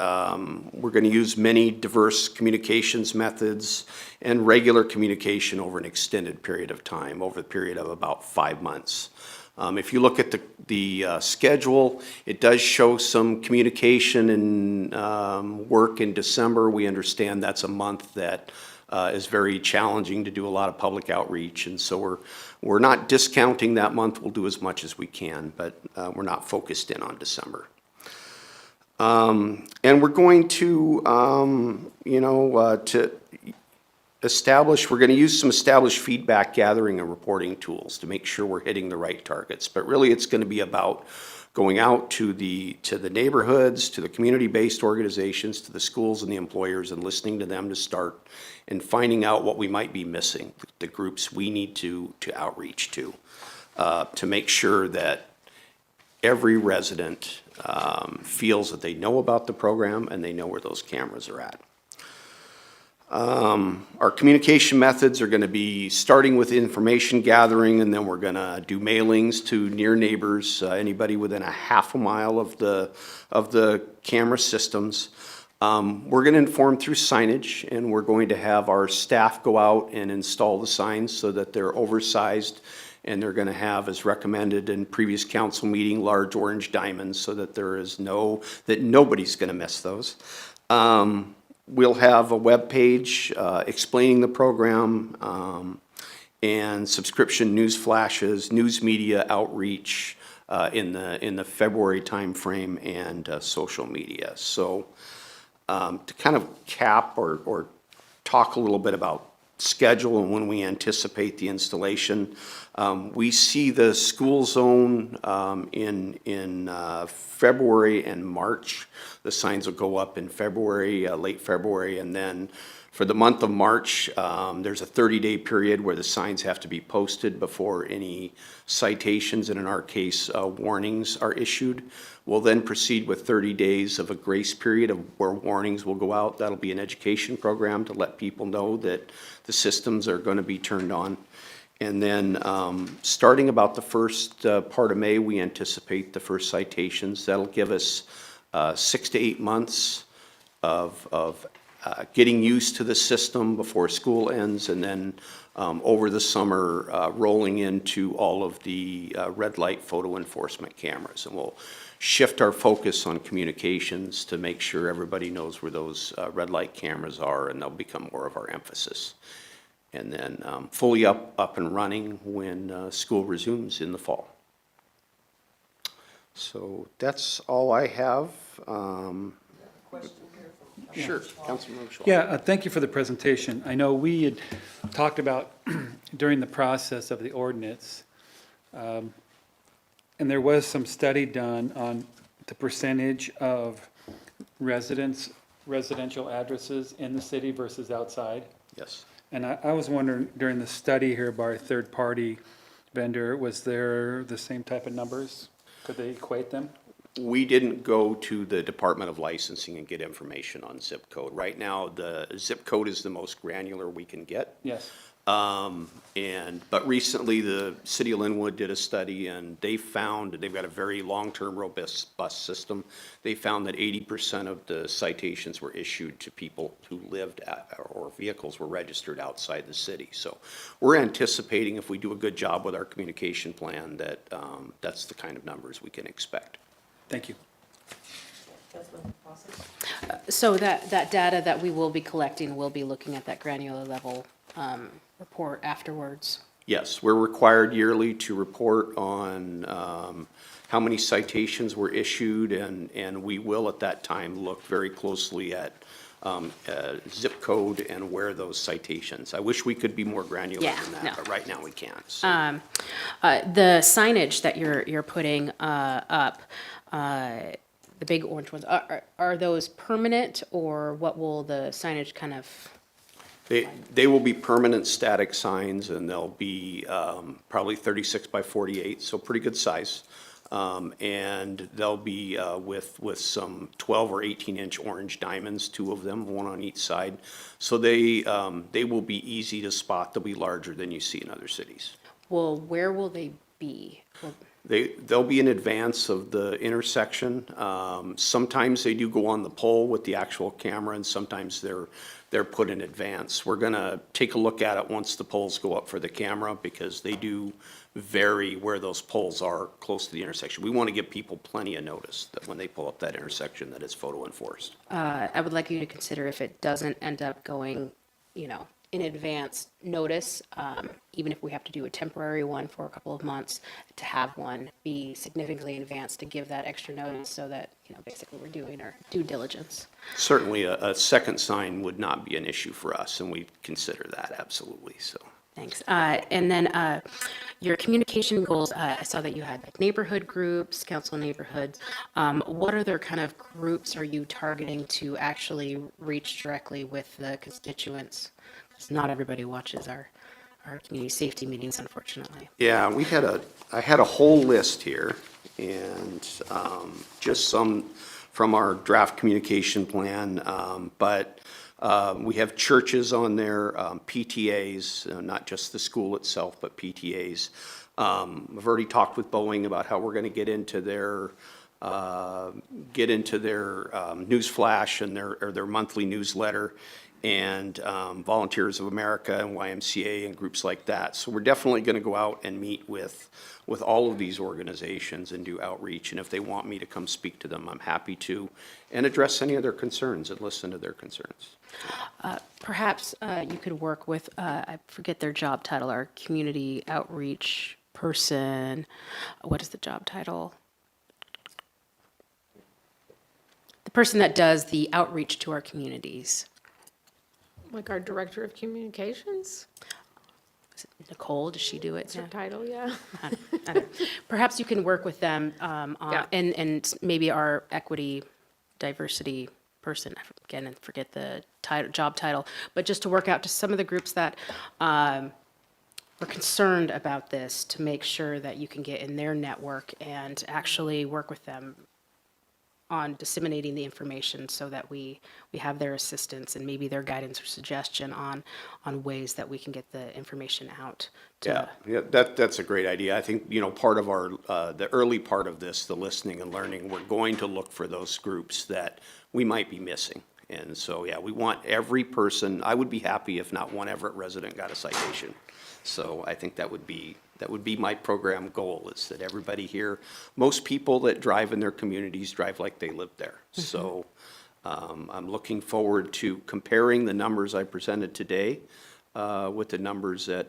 we're going to use many diverse communications methods and regular communication over an extended period of time, over the period of about 5 months. If you look at the schedule, it does show some communication and work in December. We understand that's a month that is very challenging to do a lot of public outreach, and so we're not discounting that month. We'll do as much as we can, but we're not focused in on December. And we're going to, to establish, we're going to use some established feedback gathering and reporting tools to make sure we're hitting the right targets. But really, it's going to be about going out to the neighborhoods, to the community-based organizations, to the schools and the employers, and listening to them to start, and finding out what we might be missing, the groups we need to outreach to make sure that every resident feels that they know about the program and they know where those cameras are at. Our communication methods are going to be starting with information gathering, and then we're going to do mailings to near neighbors, anybody within a half a mile of the camera systems. We're going to inform through signage, and we're going to have our staff go out and install the signs so that they're oversized, and they're going to have, as recommended in previous council meeting, large orange diamonds so that that nobody's going to miss those. We'll have a web page explaining the program, and subscription news flashes, news media outreach in the February timeframe, and social media. So to kind of cap or talk a little bit about schedule and when we anticipate the installation, we see the school zone in February and March. The signs will go up in February, late February, and then for the month of March, there's a 30-day period where the signs have to be posted before any citations, and in our case, warnings are issued. We'll then proceed with 30 days of a grace period of where warnings will go out. That'll be an education program to let people know that the systems are going to be turned on. And then starting about the first part of May, we anticipate the first citations. That'll give us 6 to 8 months of getting used to the system before school ends, and then over the summer rolling into all of the red light photo enforcement cameras. And we'll shift our focus on communications to make sure everybody knows where those red light cameras are, and they'll become more of our emphasis. And then fully up and running when school resumes in the fall. So that's all I have. Sure, Councilman Rochelle. Yeah, thank you for the presentation. I know we had talked about during the process of the ordinance, and there was some study done on the percentage of residential addresses in the city versus outside. Yes. And I was wondering, during the study here by a third-party vendor, was there the same type of numbers? Could they equate them? We didn't go to the Department of Licensing and get information on zip code. Right now, the zip code is the most granular we can get. Yes. But recently, the city of Linwood did a study, and they found, they've got a very long-term robust bus system. They found that 80% of the citations were issued to people who lived at, or vehicles were registered outside the city. So we're anticipating, if we do a good job with our communication plan, that that's the kind of numbers we can expect. Thank you. So that data that we will be collecting, we'll be looking at that granular level report afterwards. Yes, we're required yearly to report on how many citations were issued, and we will at that time look very closely at zip code and where those citations. I wish we could be more granular Yeah, than that, no. but right now we can't. So. The signage that you're putting up, the big orange ones, are those permanent, or what will the signage kind of? They will be permanent static signs, and they'll be probably 36 by 48, so pretty good size. And they'll be with some 12 or 18-inch orange diamonds, 2 of them, 1 on each side. So they will be easy to spot. They'll be larger than you see in other cities. Well, where will they be? They'll be in advance of the intersection. Sometimes they do go on the pole with the actual camera, and sometimes they're put in advance. We're gonna take a look at it once the poles go up for the camera, because they do vary where those poles are close to the intersection. We want to give people plenty of notice that when they pull up that intersection, that it's photo enforced. I would like you to consider, if it doesn't end up going, in advance notice, even if we have to do a temporary one for a couple of months, to have one be significantly in advance to give that extra notice, so that, basically we're doing our due diligence. Certainly, a second sign would not be an issue for us, and we consider that absolutely, so. Thanks. And then your communication goals, I saw that you had like neighborhood groups, council neighborhoods. What other kind of groups are you targeting to actually reach directly with the constituents? 'Cause not everybody watches our community safety meetings, unfortunately. Yeah, I had a whole list here, and just some from our draft communication plan, but we have churches on there, PTAs, not just the school itself, but PTAs. I've already talked with Boeing about how we're gonna get into their news flash and their monthly newsletter, and Volunteers of America and YMCA and groups like that. So we're definitely gonna go out and meet with all of these organizations and do outreach, and if they want me to come speak to them, I'm happy to, and address any of their concerns and listen to their concerns. Perhaps you could work with, I forget their job title, our community outreach person. What is the job title? The person that does the outreach to our communities. Like our Director of Communications? Is it Nicole, does she do it? That's her title, yeah. I don't know. Perhaps you can work with them Yeah. and maybe our equity diversity person, again, and forget the title, job title, but just to work out to some of the groups that are concerned about this, to make sure that you can get in their network and actually work with them on disseminating the information, so that we have their assistance and maybe their guidance or suggestion on ways that we can get the information out to. Yeah, that's a great idea. I think, part of our, the early part of this, the listening and learning, we're going to look for those groups that we might be missing. And so, yeah, we want every person, I would be happy if not one Everett resident got a citation. So I think that would be my program goal, is that everybody here, most people that drive in their communities drive like they live there. So I'm looking forward to comparing the numbers I presented today with the numbers at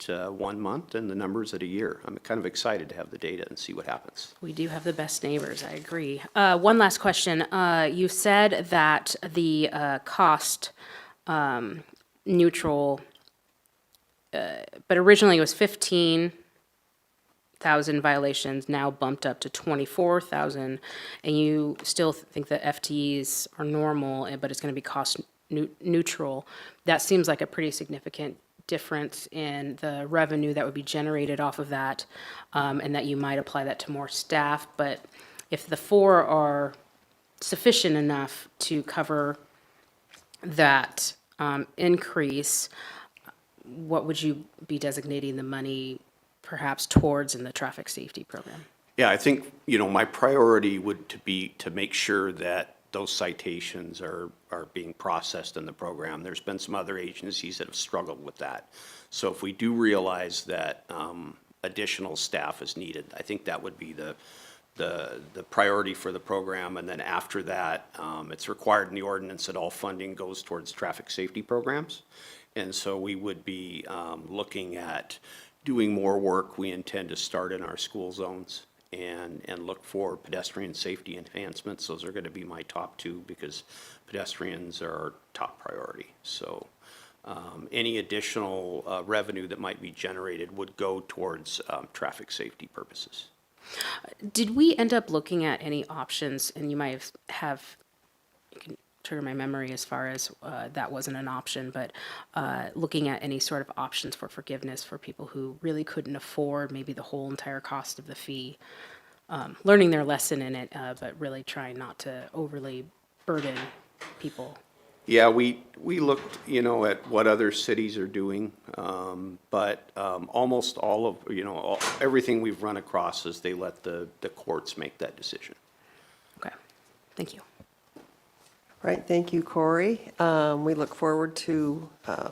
1 month and the numbers at a year. I'm kind of excited to have the data and see what happens. We do have the best neighbors, I agree. One last question. You said that the cost neutral, but originally it was 15,000 violations, now bumped up to 24,000, and you still think that FTEs are normal, but it's going to be cost neutral. That seems like a pretty significant difference in the revenue that would be generated off of that, and that you might apply that to more staff. But if the 4 are sufficient enough to cover that increase, what would you be designating the money perhaps towards in the traffic safety program? Yeah, I think, my priority would to be to make sure that those citations are being processed in the program. There's been some other agencies that have struggled with that. So if we do realize that additional staff is needed, I think that would be the priority for the program. And then after that, it's required in the ordinance that all funding goes towards traffic safety programs. And so we would be looking at doing more work. We intend to start in our school zones and look for pedestrian safety enhancements. Those are going to be my top two because pedestrians are our top priority. So any additional revenue that might be generated would go towards traffic safety purposes. Did we end up looking at any options, and you might have you can trigger my memory as far as that wasn't an option, but looking at any sort of options for forgiveness for people who really couldn't afford maybe the whole entire cost of the fee, learning their lesson in it, but really trying not to overly burden people. Yeah, we looked, at what other cities are doing, but almost all of, everything we've run across is they let the courts make that decision. Okay, thank you. Right, thank you, Corey. We look forward to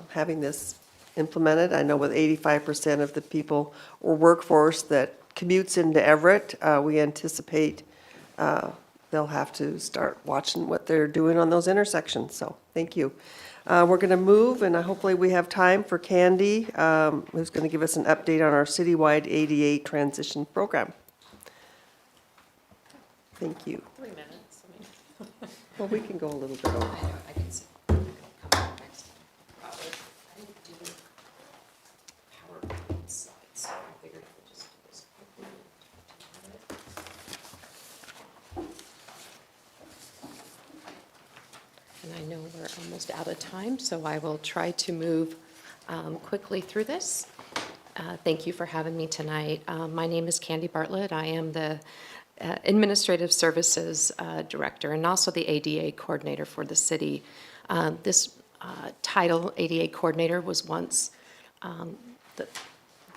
having this implemented. I know with 85% of the people or workforce that commutes into Everett, we anticipate they'll have to start watching what they're doing on those intersections, so thank you. We're going to move, and hopefully we have time for Candy, who's going to give us an update on our citywide ADA transition program. Thank you. 3 minutes, Well, we can go a little bit over. I can come back next. I didn't do PowerPoint slides, so I figured I would just do this quickly. And I know we're almost out of time, so I will try to move quickly through this. Thank you for having me tonight. My name is Candy Bartlett. I am the Administrative Services Director and also the ADA Coordinator for the city. This title, ADA Coordinator, was once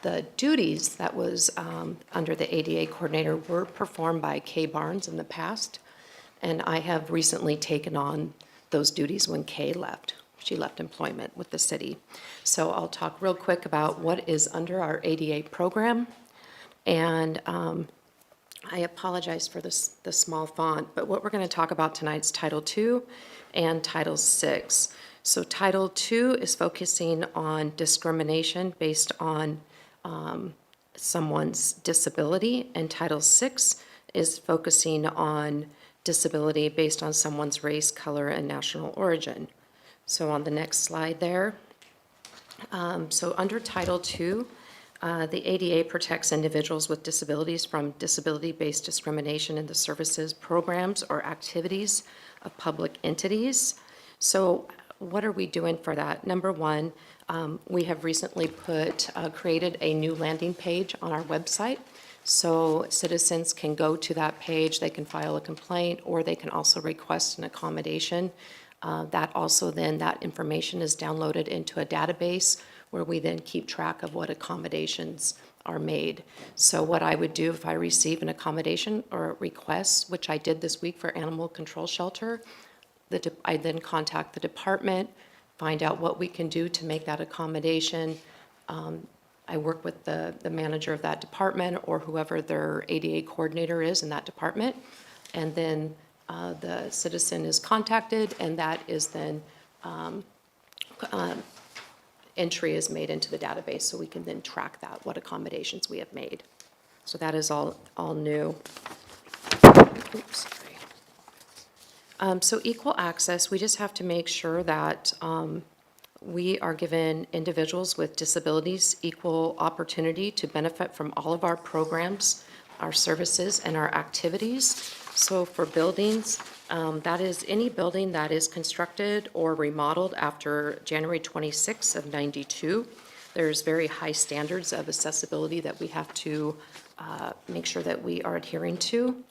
the duties that was under the ADA Coordinator were performed by Kay Barnes in the past, and I have recently taken on those duties when Kay left. She left employment with the city. So I'll talk real quick about what is under our ADA program, and I apologize for the small font, but what we're going to talk about tonight is Title II and Title VI. So Title II is focusing on discrimination based on someone's disability, and Title VI is focusing on disability based on someone's race, color, and national origin. So on the next slide there, so under Title II, the ADA protects individuals with disabilities from disability-based discrimination in the services, programs, or activities of public entities. So what are we doing for that? Number one, we have recently created a new landing page on our website. So citizens can go to that page, they can file a complaint, or they can also request an accommodation. That information is downloaded into a database where we then keep track of what accommodations are made. So what I would do if I receive an accommodation or a request, which I did this week for Animal Control Shelter, I then contact the department, find out what we can do to make that accommodation. I work with the manager of that department or whoever their ADA coordinator is in that department, and then the citizen is contacted, and that is then entry is made into the database, so we can then track that, what accommodations we have made. So that is all new. Oops, sorry. So equal access, we just have to make sure that we are giving individuals with disabilities equal opportunity to benefit from all of our programs, our services, and our activities. So for buildings, that is any building that is constructed or remodeled after January 26th of '92. There's very high standards of accessibility that we have to make sure that we are adhering to.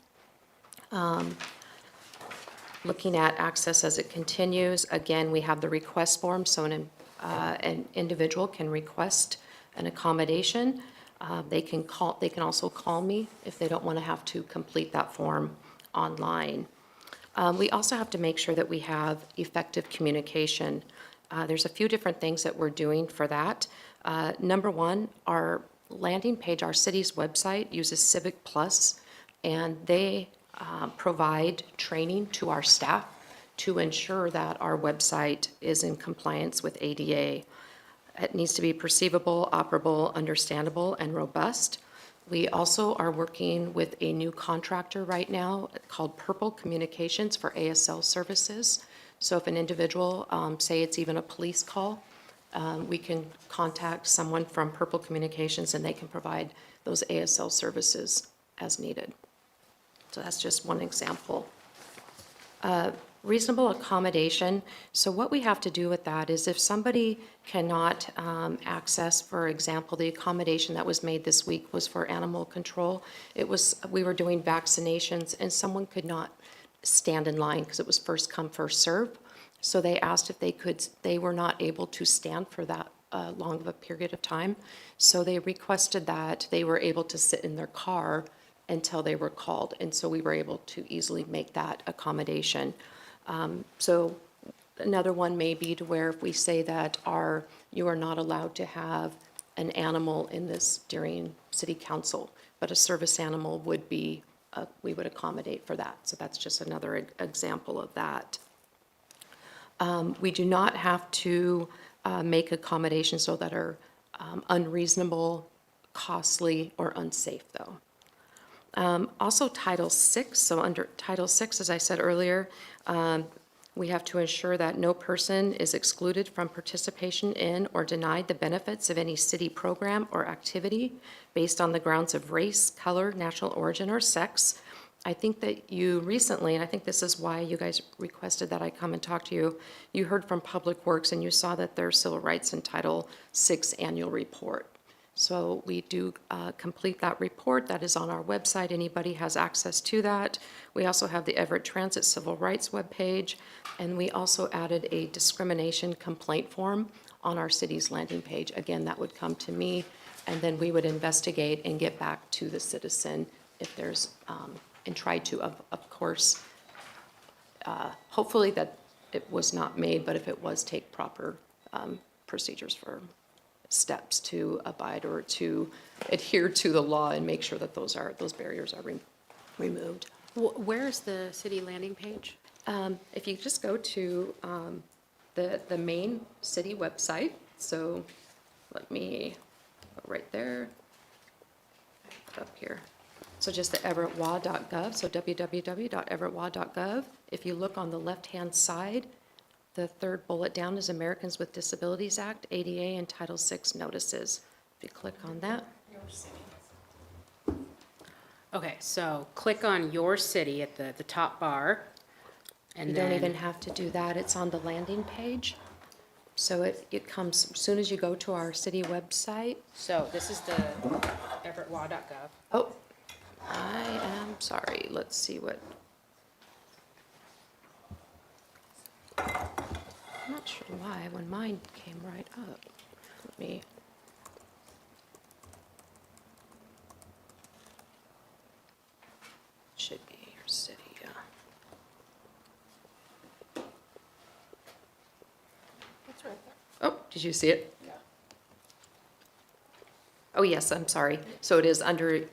Looking at access as it continues, again, we have the request form. So an an individual can request an accommodation. They can also call me if they don't want to have to complete that form online. We also have to make sure that we have effective communication. There's a few different things that we're doing for that. Number one, our landing page, our city's website uses Civic Plus, and they provide training to our staff to ensure that our website is in compliance with ADA. It needs to be perceivable, operable, understandable, and robust. We also are working with a new contractor right now called Purple Communications for ASL services. So if an individual, say it's even a police call, we can contact someone from Purple Communications and they can provide those ASL services as needed. So that's just one example. Reasonable accommodation. So what we have to do with that is if somebody cannot access, for example, the accommodation that was made this week was for animal control. We were doing vaccinations and someone could not stand in line because it was first come, first serve. So they asked if they were not able to stand for that long of a period of time. So they requested that they were able to sit in their car until they were called. And so we were able to easily make that accommodation. So another one may be to where if we say that you are not allowed to have an animal in this during city council, but a service animal would be, we would accommodate for that. So that's just another example of that. We do not have to make accommodations so that are unreasonable, costly, or unsafe though. Also Title VI, so under Title VI, as I said earlier, we have to ensure that no person is excluded from participation in or denied the benefits of any city program or activity based on the grounds of race, color, national origin, or sex. I think that you recently, and I think this is why you guys requested that I come and talk to you, you heard from Public Works and you saw that their Civil Rights and Title VI annual report. So we do complete that report. That is on our website. Anybody has access to that. We also have the Everett Transit Civil Rights webpage, and we also added a discrimination complaint form on our city's landing page. Again, that would come to me, and then we would investigate and get back to the citizen if there's, and try to, of course, hopefully that it was not made, but if it was, take proper procedures for steps to abide or to adhere to the law and make sure that those barriers are removed. Where is the city landing page? If you just go to the main city website, so let me go right there, up here. So just the everettwa.gov, so www.everettwa.gov. If you look on the left-hand side, the third bullet down is Americans with Disabilities Act, ADA, and Title VI notices. If you click on that. Okay, so click on your city at the top bar. And You don't even have to do that. It's on the landing page. So it comes, as soon as you go to our city website. So this is the everettwa.gov. Oh, I am sorry. Let's see what. I'm not sure why, when mine came right up. Let me. Should be your city, yeah. It's right there. Oh, did you see it? Yeah. Oh, yes, I'm sorry. So it is under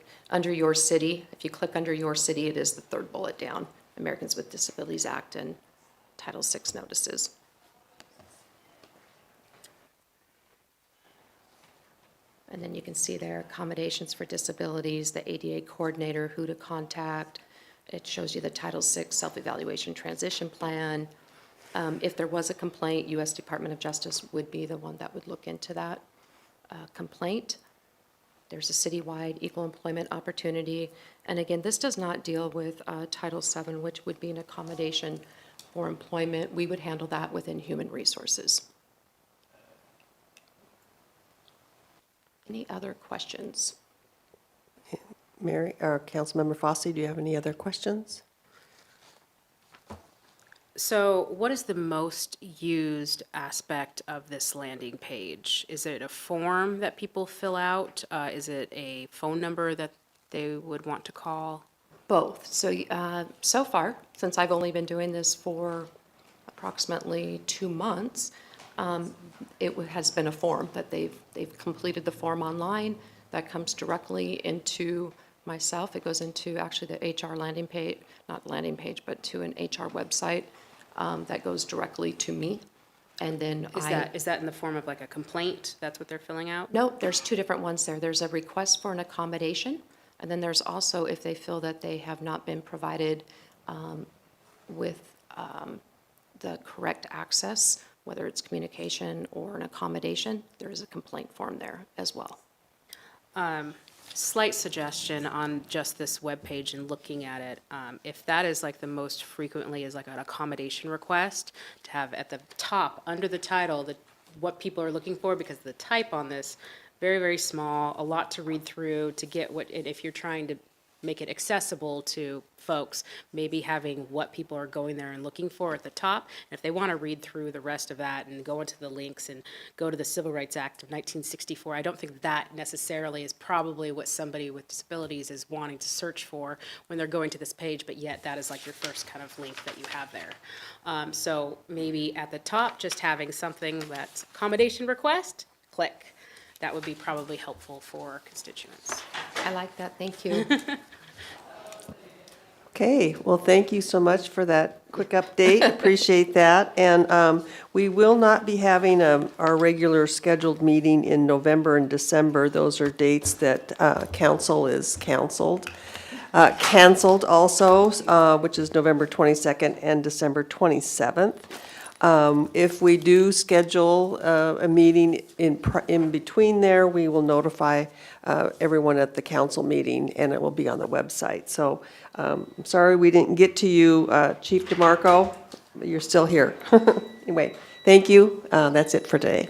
your city. If you click under your city, it is the third bullet down, Americans with Disabilities Act and Title VI notices. And then you can see there accommodations for disabilities, the ADA coordinator, who to contact. It shows you the Title VI self-evaluation transition plan. If there was a complaint, U.S. Department of Justice would be the one that would look into that complaint. There's a citywide equal employment opportunity. And again, this does not deal with Title VII, which would be an accommodation for employment. We would handle that within human resources. Any other questions? Mary, or Councilmember Fossey, do you have any other questions? So what is the most used aspect of this landing page? Is it a form that people fill out? Is it a phone number that they would want to call? Both. So, so far, since I've only been doing this for approximately 2 months, has been a form that they've completed the form online. That comes directly into myself. It goes into actually the HR landing page, not landing page, but to an HR website that goes directly to me. And then Is that in the form of like a complaint? That's what they're filling out? No, there's 2 different ones there. There's a request for an accommodation, and then there's also if they feel that they have not been provided with the correct access, whether it's communication or an accommodation, there is a complaint form there as well. Slight suggestion on just this webpage and looking at it, if that is like the most frequently is like an accommodation request, to have at the top, under the title, what people are looking for, because the type on this, very, very small, a lot to read through to get what, and if you're trying to make it accessible to folks, maybe having what people are going there and looking for at the top. And if they want to read through the rest of that and go into the links and go to the Civil Rights Act of 1964, I don't think that necessarily is probably what somebody with disabilities is wanting to search for when they're going to this page, but yet that is like your first kind of link that you have there. So maybe at the top, just having something that's accommodation request, click. That would be probably helpful for constituents. I like that. Thank you. Okay, well, thank you so much for that quick update. Appreciate that. And we will not be having our regular scheduled meeting in November and December. Those are dates that council is canceled. Canceled also, which is November 22nd and December 27th. If we do schedule a meeting in between there, we will notify everyone at the council meeting, and it will be on the website. So I'm sorry we didn't get to you, Chief DeMarco, but you're still here. Anyway, thank you. That's it for today.